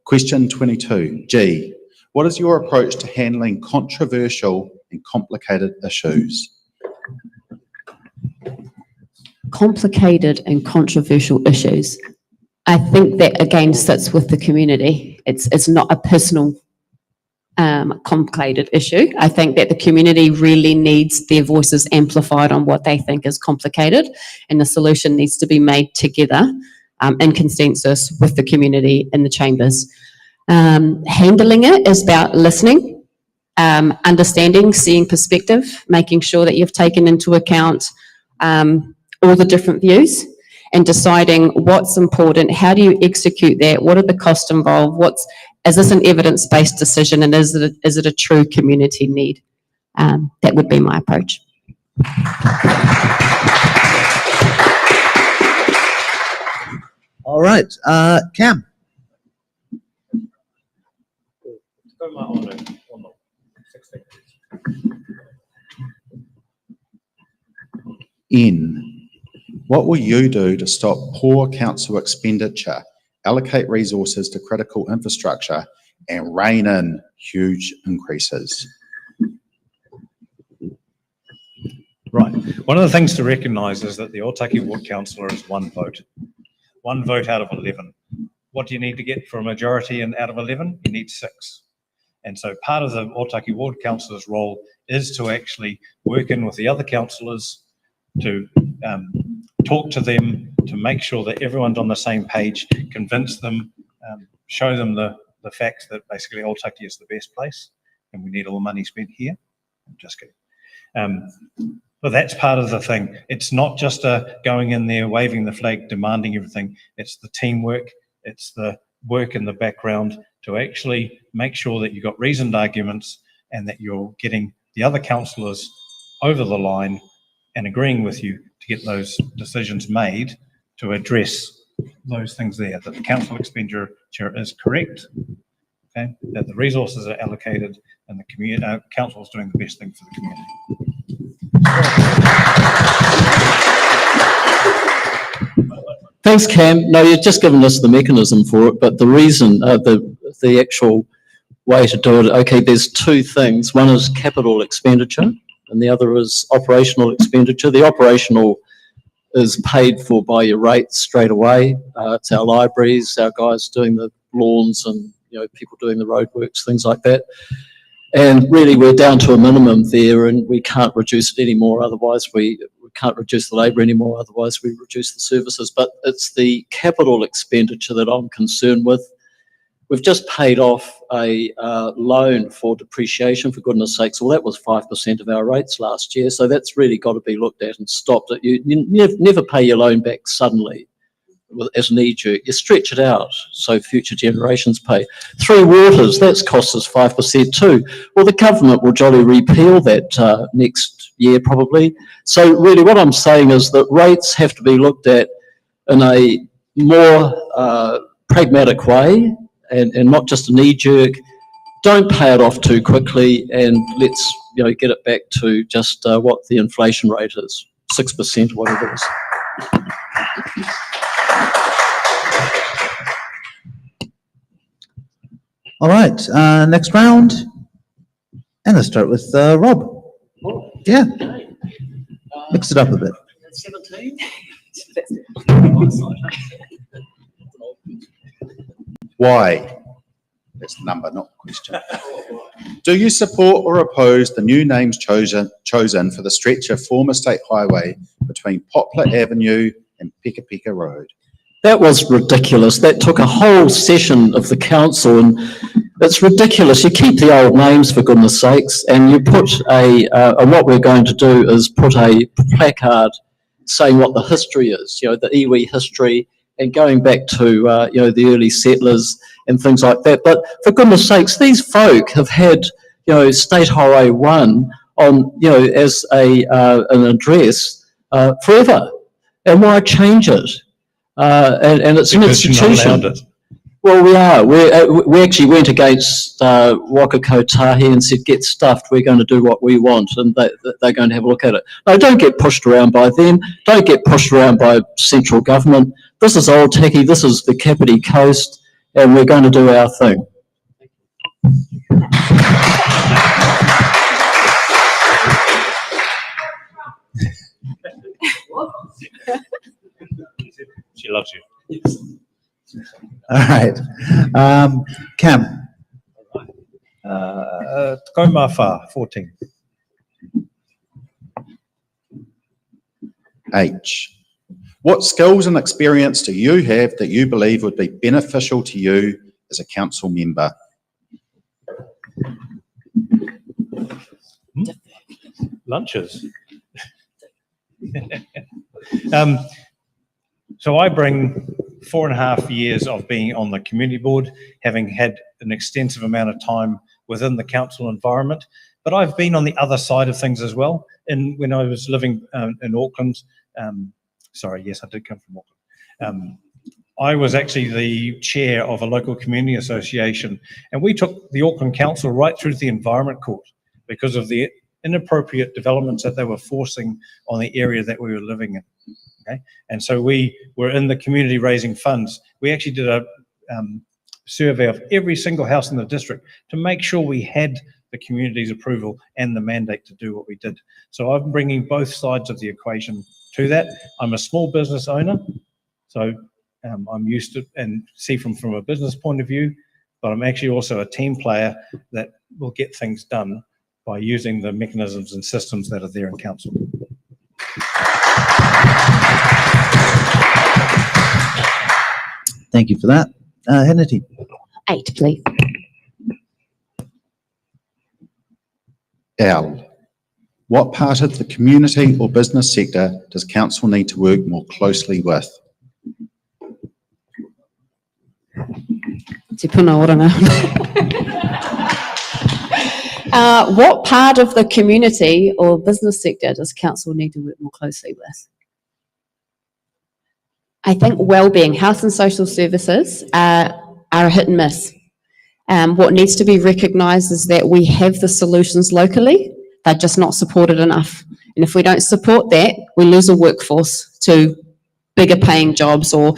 Question 22, G. What is your approach to handling controversial and complicated issues? Complicated and controversial issues. I think that again sits with the community. It's not a personal complicated issue. I think that the community really needs their voices amplified on what they think is complicated, and the solution needs to be made together in consensus with the community in the chambers. Handling it is about listening, understanding, seeing perspective, making sure that you've taken into account all the different views, and deciding what's important, how do you execute that, what are the costs involved, is this an evidence-based decision, and is it a true community need? That would be my approach. All right, Cam. N. What will you do to stop poor council expenditure, allocate resources to critical infrastructure, and rein in huge increases? Right. One of the things to recognise is that the Ōtaki Ward Councillor is one vote. One vote out of 11. What do you need to get for a majority and out of 11? You need 6. And so part of the Ōtaki Ward Councillor's role is to actually work in with the other councillors to talk to them, to make sure that everyone's on the same page, convince them, show them the fact that basically Ōtaki is the best place and we need all the money spent here. I'm just kidding. But that's part of the thing. It's not just going in there, waving the flag, demanding everything. It's the teamwork. It's the work in the background to actually make sure that you've got reasoned arguments and that you're getting the other councillors over the line and agreeing with you to get those decisions made to address those things there, that the council expenditure is correct, okay, that the resources are allocated and the community, council is doing the best thing for the community. Thanks, Cam. No, you've just given us the mechanism for it, but the reason, the actual way to do it, okay, there's 2 things. One is capital expenditure and the other is operational expenditure. The operational is paid for by your rates straight away. It's our libraries, our guys doing the lawns and people doing the roadworks, things like that. And really we're down to a minimum there and we can't reduce it anymore, otherwise we can't reduce the labour anymore, otherwise we reduce the services. But it's the capital expenditure that I'm concerned with. We've just paid off a loan for depreciation, for goodness sakes. Well, that was 5% of our rates last year, so that's really got to be looked at and stopped. You never pay your loan back suddenly as a knee-jerk. You stretch it out so future generations pay. 3 Waters, that's cost us 5% too. Well, the government will jolly repeal that next year probably. So really what I'm saying is that rates have to be looked at in a more pragmatic way and not just a knee-jerk. Don't pay it off too quickly, and let's get it back to just what the inflation rate is, 6% or whatever it is. All right, next round. And let's start with Rob. Yeah, mix it up a bit. 17? Why? That's the number, not the question. Do you support or oppose the new names chosen for the stretch of former state highway between Poplar Avenue and Peka Peka Road? That was ridiculous. That took a whole session of the council, and it's ridiculous. You keep the old names, for goodness sakes, and you put and what we're going to do is put a placard saying what the history is, the iwi history, and going back to, the early settlers and things like that. But for goodness sakes, these folk have had, State Highway 1 on, as an address forever. And why change it? And it's an institution. Well, we are. We actually went against Waka Kotahi and said, get stuffed, we're going to do what we want, and they're going to have a look at it. No, don't get pushed around by them. Don't get pushed around by central government. This is Ōtaki, this is the Kapiti coast, and we're going to do our thing. She loves you. All right, Cam. Takaumawha, 14. H. What skills and experience do you have that you believe would be beneficial to you as a council member? Lunches. So I bring 4.5 years of being on the community board, having had an extensive amount of time within the council environment, but I've been on the other side of things as well. And when I was living in Auckland, yes, I did come from Auckland. I was actually the chair of a local community association, and we took the Auckland Council right through to the Environment Court because of the inappropriate developments that they were forcing on the area that we were living in. Okay, and so we were in the community raising funds. We actually did a survey of every single house in the district to make sure we had the community's approval and the mandate to do what we did. So I'm bringing both sides of the equation to that. I'm a small business owner, so I'm used to and see from a business point of view, but I'm actually also a team player that will get things done by using the mechanisms and systems that are there in council. Thank you for that. Hennity. 8, please. L. What part of the community or business sector does council need to work more closely with? Te puna oranga. What part of the community or business sector does council need to work more closely with? I think wellbeing, health and social services are a hit and miss. What needs to be recognised is that we have the solutions locally, they're just not supported enough. And if we don't support that, we lose a workforce to bigger paying jobs or,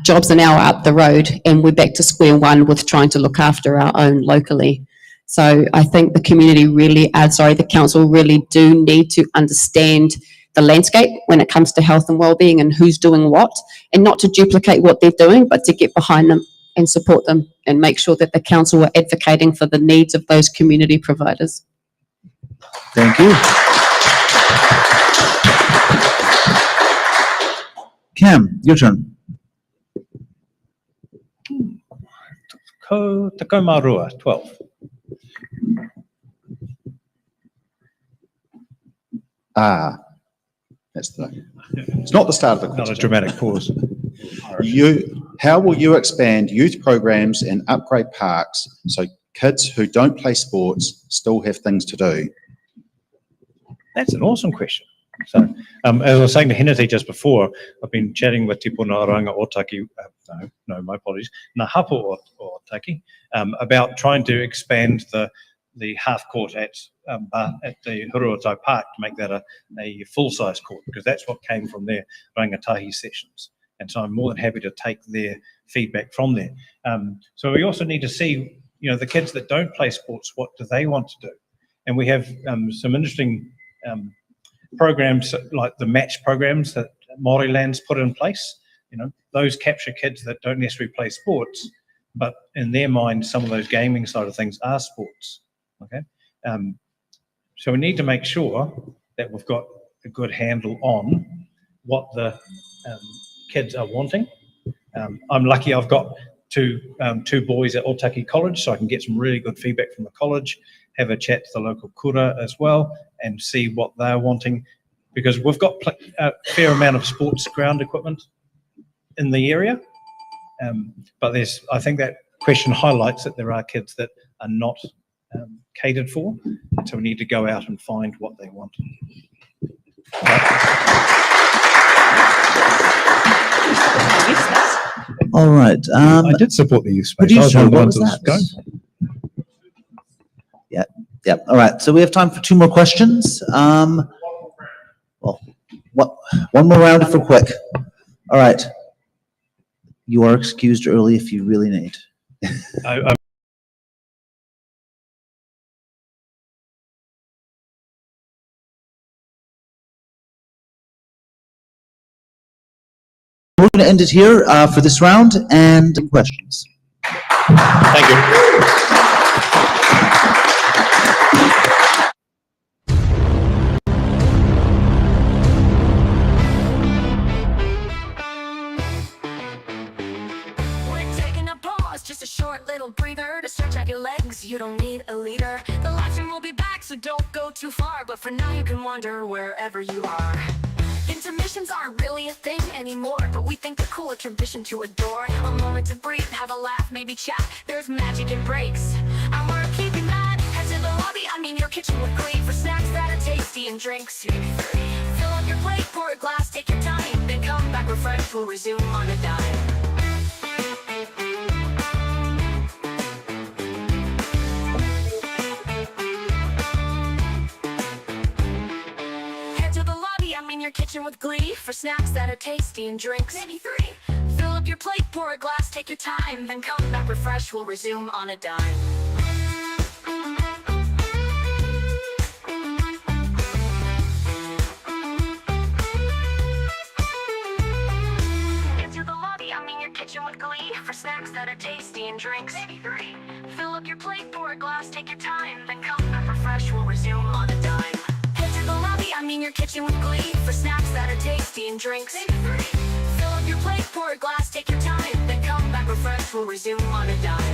jobs are now up the road and we're back to square one with trying to look after our own locally. So I think the the council really do need to understand the landscape when it comes to health and wellbeing and who's doing what, and not to duplicate what they're doing, but to get behind them and support them and make sure that the council are advocating for the needs of those community providers. Thank you. Cam, your turn. Tako marua, 12. Ah, that's it's not the start of the Not a question. dramatic pause. How will you expand youth programs and upgrade parks so kids who don't play sports still have things to do? That's an awesome question. So, as I was saying to Henete just before, I've been chatting with Tipuna Oranga Ōtaki, my apologies, Ngā Hapo Ōtaki, about trying to expand the half court at the Huruatai Park to make that a full-size court, because that's what came from their rangatahi sessions. And so I'm more than happy to take their feedback from there. So we also need to see, the kids that don't play sports, what do they want to do? And we have some interesting programs like the match programs that Māori Land's put in place. Those capture kids that don't necessarily play sports, but in their mind, some of those gaming side of things are sports. Okay, so we need to make sure that we've got a good handle on what the kids are wanting. I'm lucky I've got two boys at Otaki College, so I can get some really good feedback from the college, have a chat to the local kura as well, and see what they're wanting, because we've got a fair amount of sports ground equipment in the area, but I think that question highlights that there are kids that are not catered for, so we need to go out and find what they want. All right. I did support the youth space. Producer, I was one of the what ones was that was that? going. Yeah. All right. So we have time for 2 more questions. Well, one more round if we're quick. All right. You are excused early if you really need. We're going to end it here for this round and questions. Thank you. We're taking a pause, just a short little breather to stretch out your legs. You don't need a leader. The live stream will be back, so don't go too far. But for now, you can wander wherever you are. Intermissions aren't really a thing anymore, but we think they're cool, a tradition to adore. A moment to breathe, have a laugh, maybe chat. There's magic in breaks, and we're keeping that. Head to the lobby, your kitchen with glee, for snacks that are tasty and drinks. Fill up your plate, pour a glass, take your time, then come back refreshed. We'll resume on a dime. Your kitchen with glee, for snacks that are tasty and drinks. Maybe 3. Fill up your plate, pour a glass, take your time, then come back refreshed. We'll resume on a dime. Into the lobby, your kitchen with glee, for snacks that are tasty and drinks. Maybe 3. Fill up your plate, pour a glass, take your time, then come back refreshed. We'll resume on a dime. The lobby, your kitchen with glee, for snacks that are tasty and drinks. Maybe 3. Fill up your plate, pour a glass, take your time, then come back refreshed. We'll resume on a dime.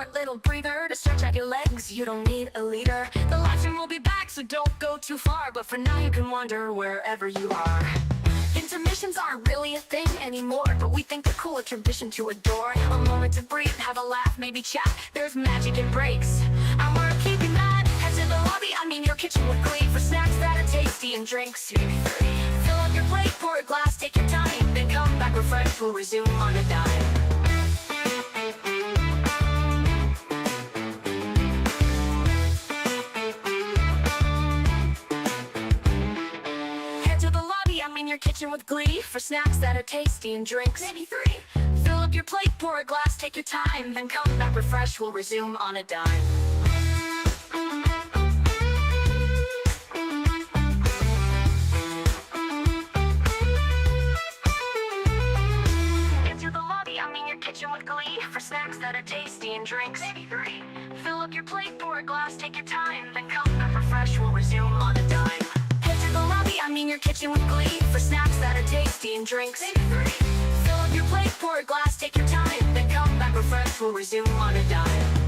short little breather to stretch out your legs. You don't need a leader. The live stream will be back, so don't go too far. But for now, you can wander wherever you are. Intermissions aren't really a thing anymore, but we think they're cool, a tradition to adore. A moment to breathe, have a laugh, maybe chat. There's magic in breaks, and we're keeping that. Head to the lobby, I mean your kitchen with glee, for snacks that are tasty and drinks. Fill up your plate, pour a glass, take your time, then come back refreshed. We'll resume on a dime. Your kitchen with glee, for snacks that are tasty and drinks. Maybe 3. Fill up your plate, pour a glass, take your time, then come back refreshed. We'll resume on a dime. Into the lobby, I mean your kitchen with glee, for snacks that are tasty and drinks. Maybe 3. Fill up your plate, pour a glass, take your time, then come back refreshed. We'll resume on a dime. The lobby, I mean your kitchen with glee, for snacks that are tasty and drinks. Maybe 3. Fill up your plate, pour a glass, take your time, then come back refreshed. We'll resume on a dime.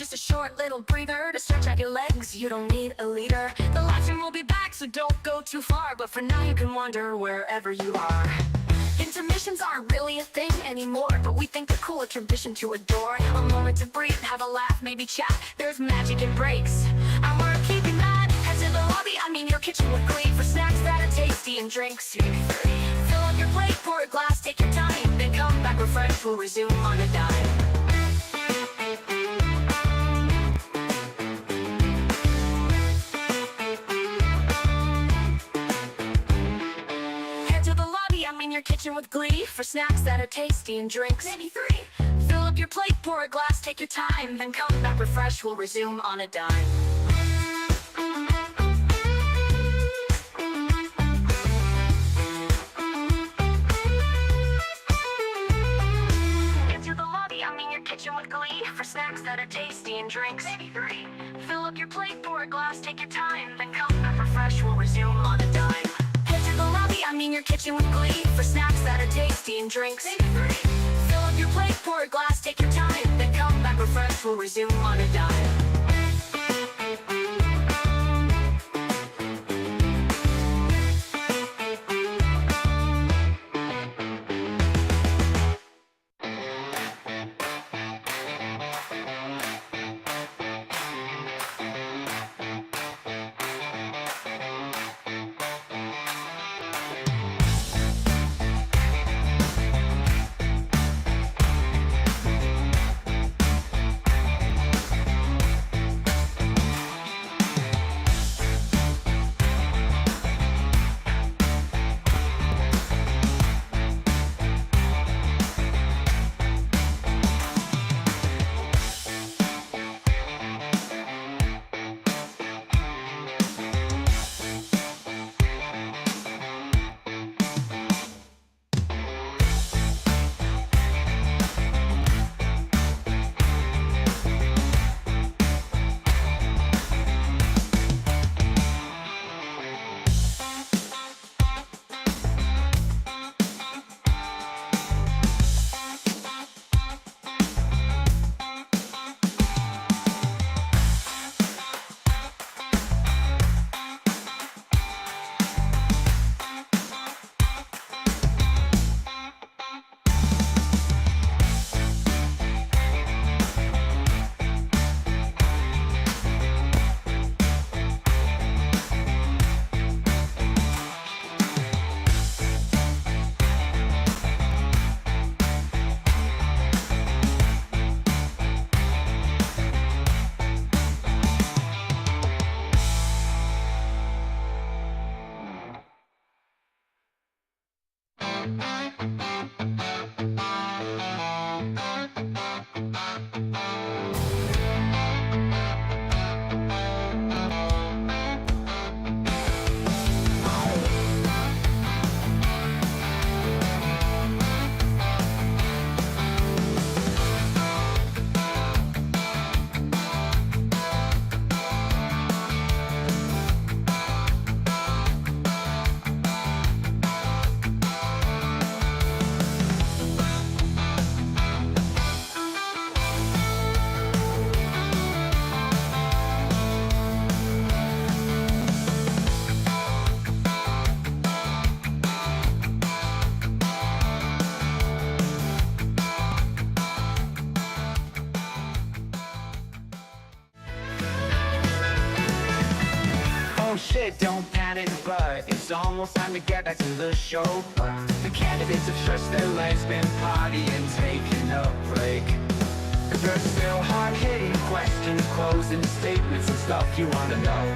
just a short little breather to stretch out your legs. You don't need a leader. The live stream will be back, so don't go too far. But for now, you can wander wherever you are. Intermission Intermissions aren't really a thing anymore, but we think they're cool, a tradition to adore. A moment to breathe, have a laugh, maybe chat. There's magic in breaks, and we're keeping that. Head to the lobby, I mean your kitchen with glee, for snacks that are tasty and drinks. Fill up your plate, pour a glass, take your time, then come back refreshed, we'll resume on a dime. Your kitchen with glee, for snacks that are tasty and drinks. Maybe 3. Fill up your plate, pour a glass, take your time, then come back refreshed, we'll resume on a dime. Into the lobby, I mean your kitchen with glee, for snacks that are tasty and drinks. Maybe 3. Fill up your plate, pour a glass, take your time, then come back refreshed, we'll resume on a dime. I mean your kitchen with glee, for snacks that are tasty and drinks. Maybe 3. Fill up your plate, pour a glass, take your time, then come back refreshed, we'll resume on a dime. Oh shit, don't panic, but it's almost time to get back to the show. The candidates have stretched their legs, been partying, taking a break. Cause there's still hard-hitting questions, closing statements and stuff you wanna know.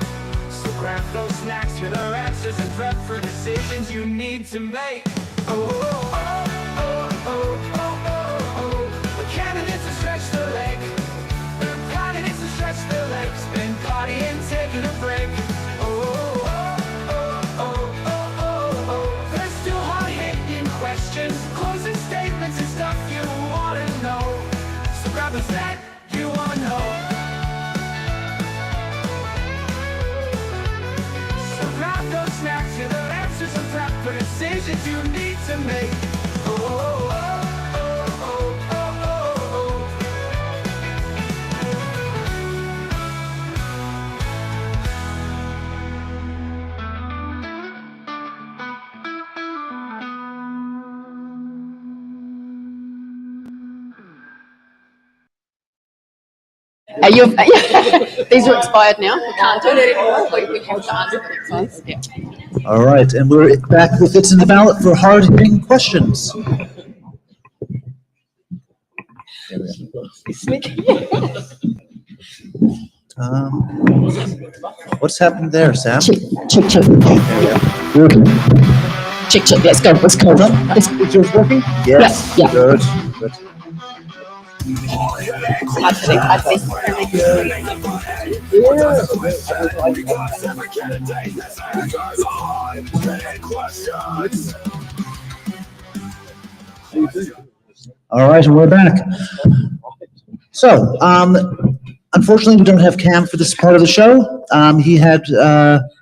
So grab those snacks for their answers and prep for decisions you need to make. Oh, oh, oh, oh, oh, oh, oh, oh. The candidates have stretched their leg. The candidates have stretched their legs, been partying, taking a break. Closing statements and stuff you wanna know. So grab the snack you wanna know. So grab those snacks, here the answers and prep for decisions you need to make. Oh, oh, oh, oh, oh, oh, oh, oh. you these are expired now. We can't do it anymore. We have to answer the next ones. Yeah. All right, and we're back with It's in the Ballot for hard-hitting questions. What's happened there, Sam? Check. Working. Check. Let's go. Let's go. Let's Is yours working? Yes. Yeah. Good. I think. All right, and we're back. So, unfortunately, we don't have Cam for this part of the show. He had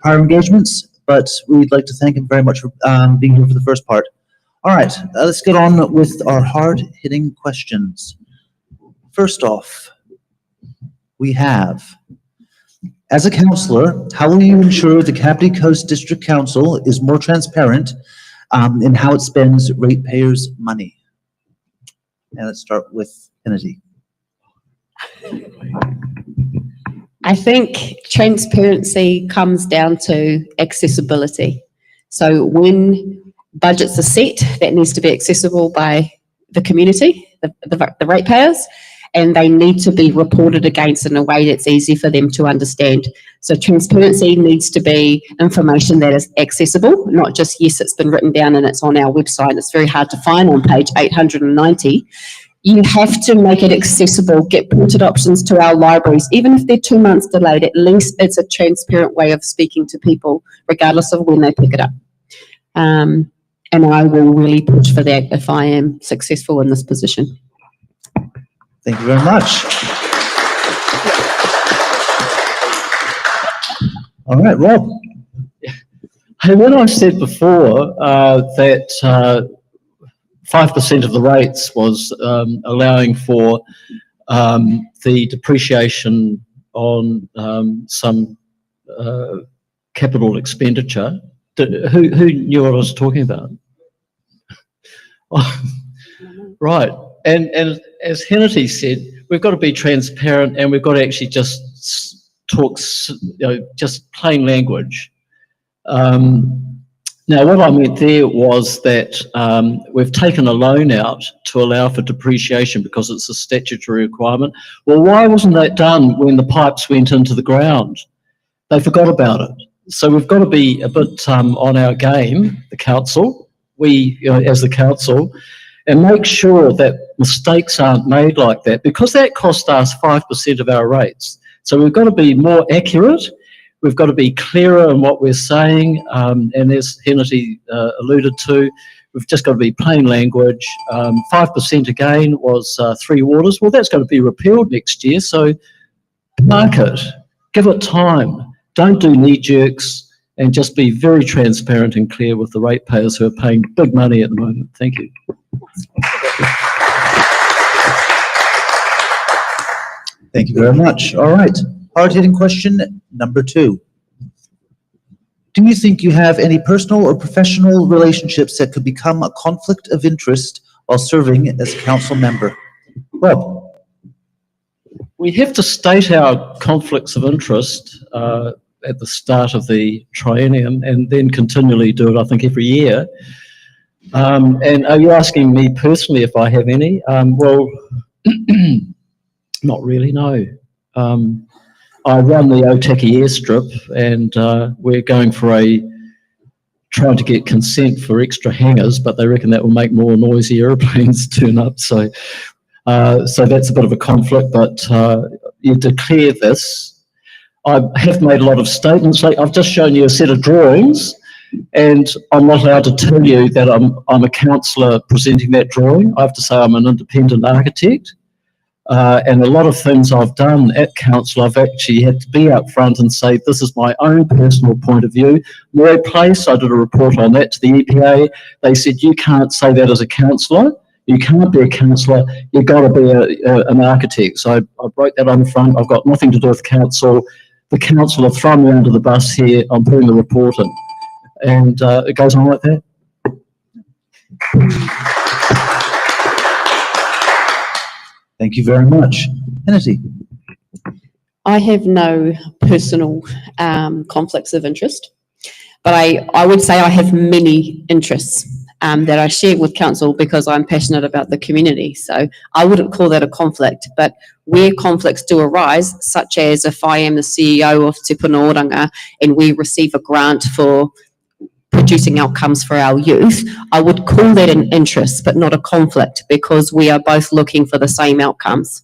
prior engagements, but we'd like to thank him very much for being here for the first part. All right, let's get on with our hard-hitting questions. First off, we have, as a councillor, how will you ensure the Kapiti Coast District Council is more transparent in how it spends ratepayers' money? And let's start with Kennedy. I think transparency comes down to accessibility. So when budgets are set, that needs to be accessible by the community, the ratepayers, and they need to be reported against in a way that's easy for them to understand. So transparency needs to be information that is accessible, not just, yes, it's been written down and it's on our website. It's very hard to find on page 890. You have to make it accessible, get printed options to our libraries, even if they're 2 months delayed, at least it's a transparent way of speaking to people, regardless of when they pick it up. And I will really push for that if I am successful in this position. Thank you very much. All right, Rob. Hey, when I said before that 5% of the rates was allowing for the depreciation on some capital expenditure, who knew what I was talking about? Right. And as Hennity said, we've got to be transparent and we've got to actually just talk, just plain language. Now, what I meant there was that we've taken a loan out to allow for depreciation because it's a statutory requirement. Well, why wasn't that done when the pipes went into the ground? They forgot about it. So we've got to be a bit on our game, the council, we as the council, and make sure that mistakes aren't made like that, because that cost us 5% of our rates. So we've got to be more accurate. We've got to be clearer in what we're saying, and as Hennity alluded to, we've just got to be plain language. 5% again was 3 waters. Well, that's going to be repealed next year, so mark it, give it time. Don't do knee-jerks, and just be very transparent and clear with the ratepayers who are paying big money at the moment. Thank you. Thank you very much. All right, hard-hitting question number 2. Do you think you have any personal or professional relationships that could become a conflict of interest while serving as a council member? Rob. We have to state our conflicts of interest at the start of the triennium and then continually do it, I think, every year. And are you asking me personally if I have any? Well, not really, no. I run the Ōtaki airstrip, and we're going for trying to get consent for extra hangars, but they reckon that will make more noisy aeroplanes turn up. So that's a bit of a conflict, but you declare this. I have made a lot of statements. Like, I've just shown you a set of drawings, and I'm not allowed to tell you that I'm a councillor presenting that drawing. I have to say I'm an independent architect. And a lot of things I've done at council, I've actually had to be up front and say, this is my own personal point of view. Moray Place, I did a report on that to the EPA. They said, you can't say that as a councillor. You can't be a councillor. You've got to be an architect. So I broke that on the front. I've got nothing to do with council. The council have thrown me under the bus here. I'm putting the report in. And it goes on like that. Thank you very much. Hennity. I have no personal conflicts of interest, but I would say I have many interests that I share with council because I'm passionate about the community. So I wouldn't call that a conflict, but where conflicts do arise, such as if I am the CEO of Te Puna Oranga and we receive a grant for producing outcomes for our youth, I would call that an interest, but not a conflict, because we are both looking for the same outcomes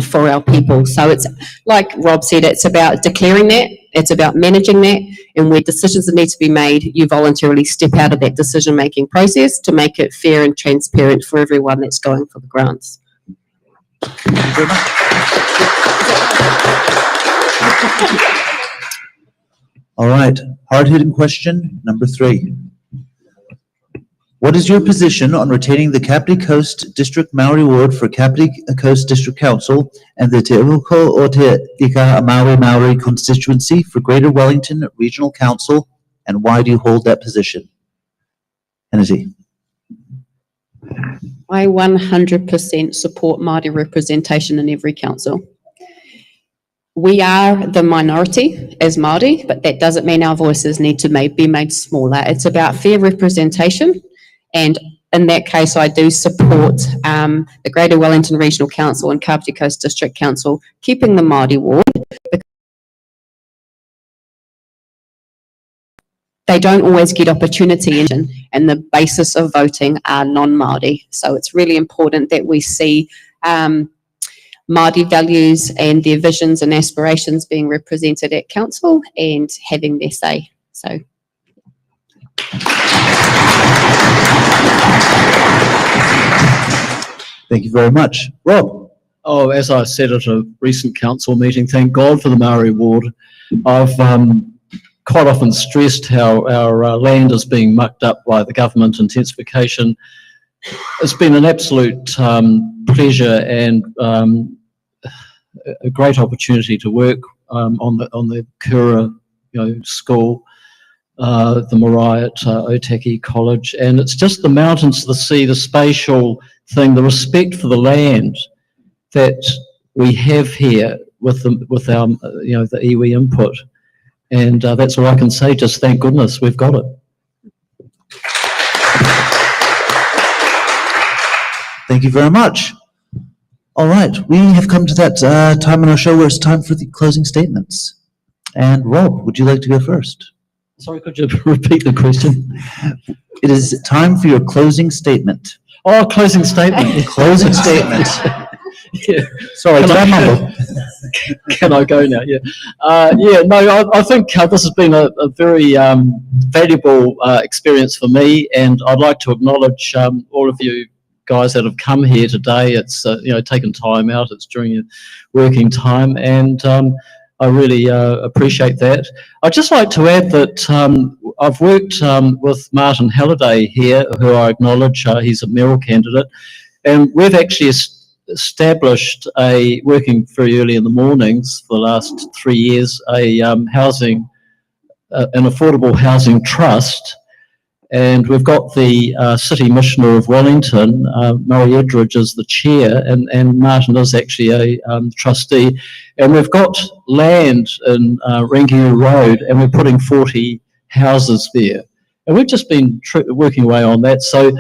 for our people. So it's like Rob said, it's about declaring that, it's about managing that, and where decisions that need to be made, you voluntarily step out of that decision-making process to make it fair and transparent for everyone that's going for the grants. Thank you very much. All right, hard-hitting question number 3. What is your position on retaining the Kapiti Coast District Maori Ward for Kapiti Coast District Council and the Te Uko o Te Ika Maori constituency for Greater Wellington Regional Council, and why do you hold that position? Kennedy. I 100% support Māori representation in every council. We are the minority as Māori, but that doesn't mean our voices need to be made smaller. It's about fair representation, and in that case, I do support the Greater Wellington Regional Council and Kapiti Coast District Council keeping the Māori ward. They don't always get opportunity, and the basis of voting are non-Māori. So it's really important that we see Māori values and their visions and aspirations being represented at council and having their say. So. Thank you very much. Rob. Oh, as I said at a recent council meeting, thank God for the Maori ward. I've quite often stressed how our land is being mucked up by the government intensification. It's been an absolute pleasure and a great opportunity to work on the Kura school, the marae at Ōtaki College, and it's just the mountains, the sea, the spatial thing, the respect for the land that we have here with our the iwi input, and that's all I can say. Just thank goodness we've got it. Thank you very much. All right, we have come to that time in our show where it's time for the closing statements. And Rob, would you like to go first? Sorry, could you repeat the question? It is time for your closing statement. Oh, closing statement. Closing statement. Yeah. Sorry, did I mumble? Can I go now? Yeah. I think this has been a very valuable experience for me, and I'd like to acknowledge all of you guys that have come here today. It's taken time out. It's during your working time, and I really appreciate that. I'd just like to add that I've worked with Martin Halliday here, who I acknowledge. He's a mayoral candidate, and we've actually established working very early in the mornings for the last 3 years, an affordable housing trust. And we've got the City Missioner of Wellington, Murray Edridge, is the chair, and Martin is actually a trustee. And we've got land in Rangiu Road, and we're putting 40 houses there. And we've just been working away on that. So,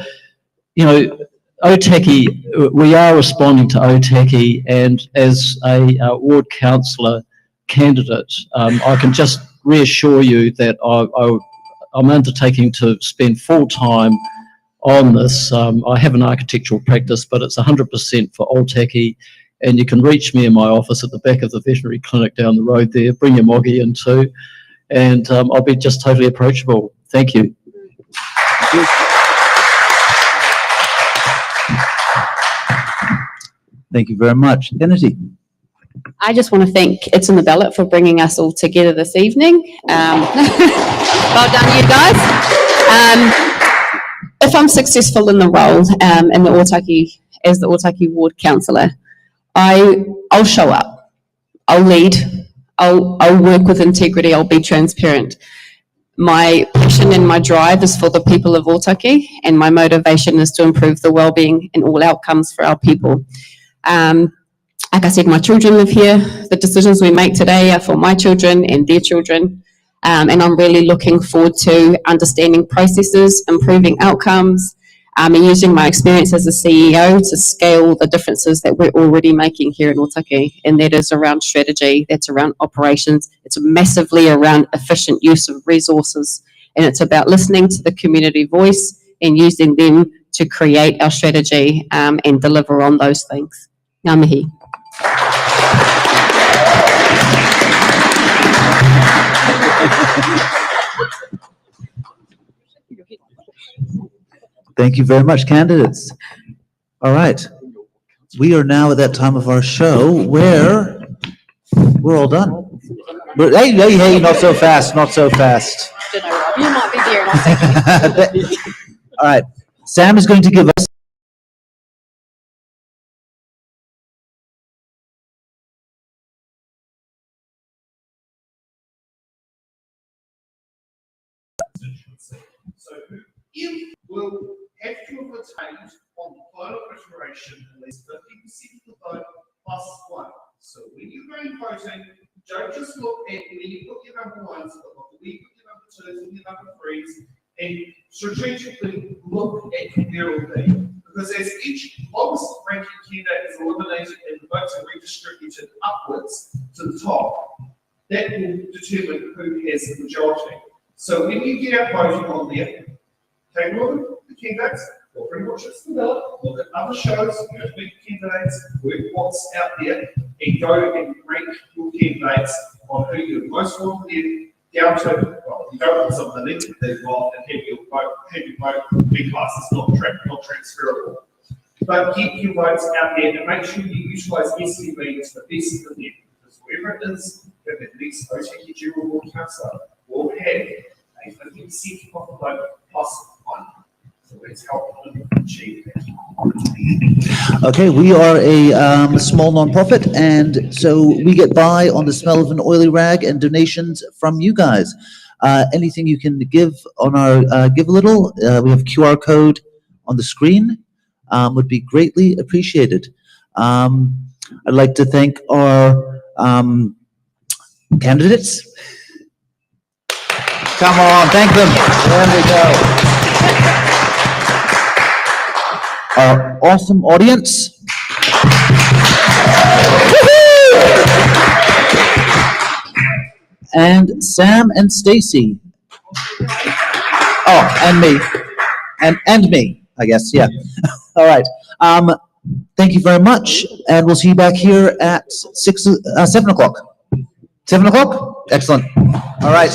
Ōtaki, we are responding to Ōtaki, and as a ward councillor candidate, I can just reassure you that I'm undertaking to spend full time on this. I have an architectural practice, but it's 100% for Ōtaki, and you can reach me in my office at the back of the veterinary clinic down the road there. Bring your moggy in too, and I'll be just totally approachable. Thank you. Thank you very much. Kennedy. I just want to thank It's in the Ballot for bringing us all together this evening. Well done, you guys. If I'm successful in the role in the Ōtaki, as the Ōtaki ward councillor, I'll show up. I'll lead. I'll work with integrity. I'll be transparent. My passion and my drive is for the people of Ōtaki, and my motivation is to improve the well-being and all outcomes for our people. Like I said, my children live here. The decisions we make today are for my children and their children. And I'm really looking forward to understanding processes, improving outcomes, and using my experience as a CEO to scale the differences that we're already making here in Ōtaki. And that is around strategy, that's around operations, it's massively around efficient use of resources. And it's about listening to the community voice and using them to create our strategy and deliver on those things. Ngā mihi. Thank you very much, candidates. All right. We are now at that time of our show where we're all done. Hey, not so fast, not so fast. You might be there in a second. All right. Sam is going to give us So if will have to have attained on the final iteration at least 50% of the vote plus one. So when you're going voting, don't just look at where you put your number ones, but look at where you put your number twos and your number threes, and strategically look at where it will be. Because as each lowest ranking candidate is eliminated and the votes are redistributed upwards to the top, that will determine who has the majority. So when you get out voting on there, take a look at the candidates, or pretty much it's the ballot, look at other shows, you know, big candidates, work what's out there, and go and rank your candidates on who you're most wanted down to. Well, you don't want something that they've got and have your vote be classed as not transferable. But get your votes out there and make sure you utilise SCB to the best of them. Because whoever it is, if it needs Ōtaki General Board Councillor, will have a 50% of the vote plus one. So let's help them achieve that. Okay, we are a small nonprofit, and so we get by on the smell of an oily rag and donations from you guys. Anything you can give on our Give a Little, we have QR code on the screen, would be greatly appreciated. I'd like to thank our candidates. Come on, thank them. There we go. Our awesome audience. And Sam and Stacy. Oh, and me. And me, I guess, yeah. All right. Thank you very much, and we'll see you back here at 7 o'clock. 7 o'clock? Excellent. All right.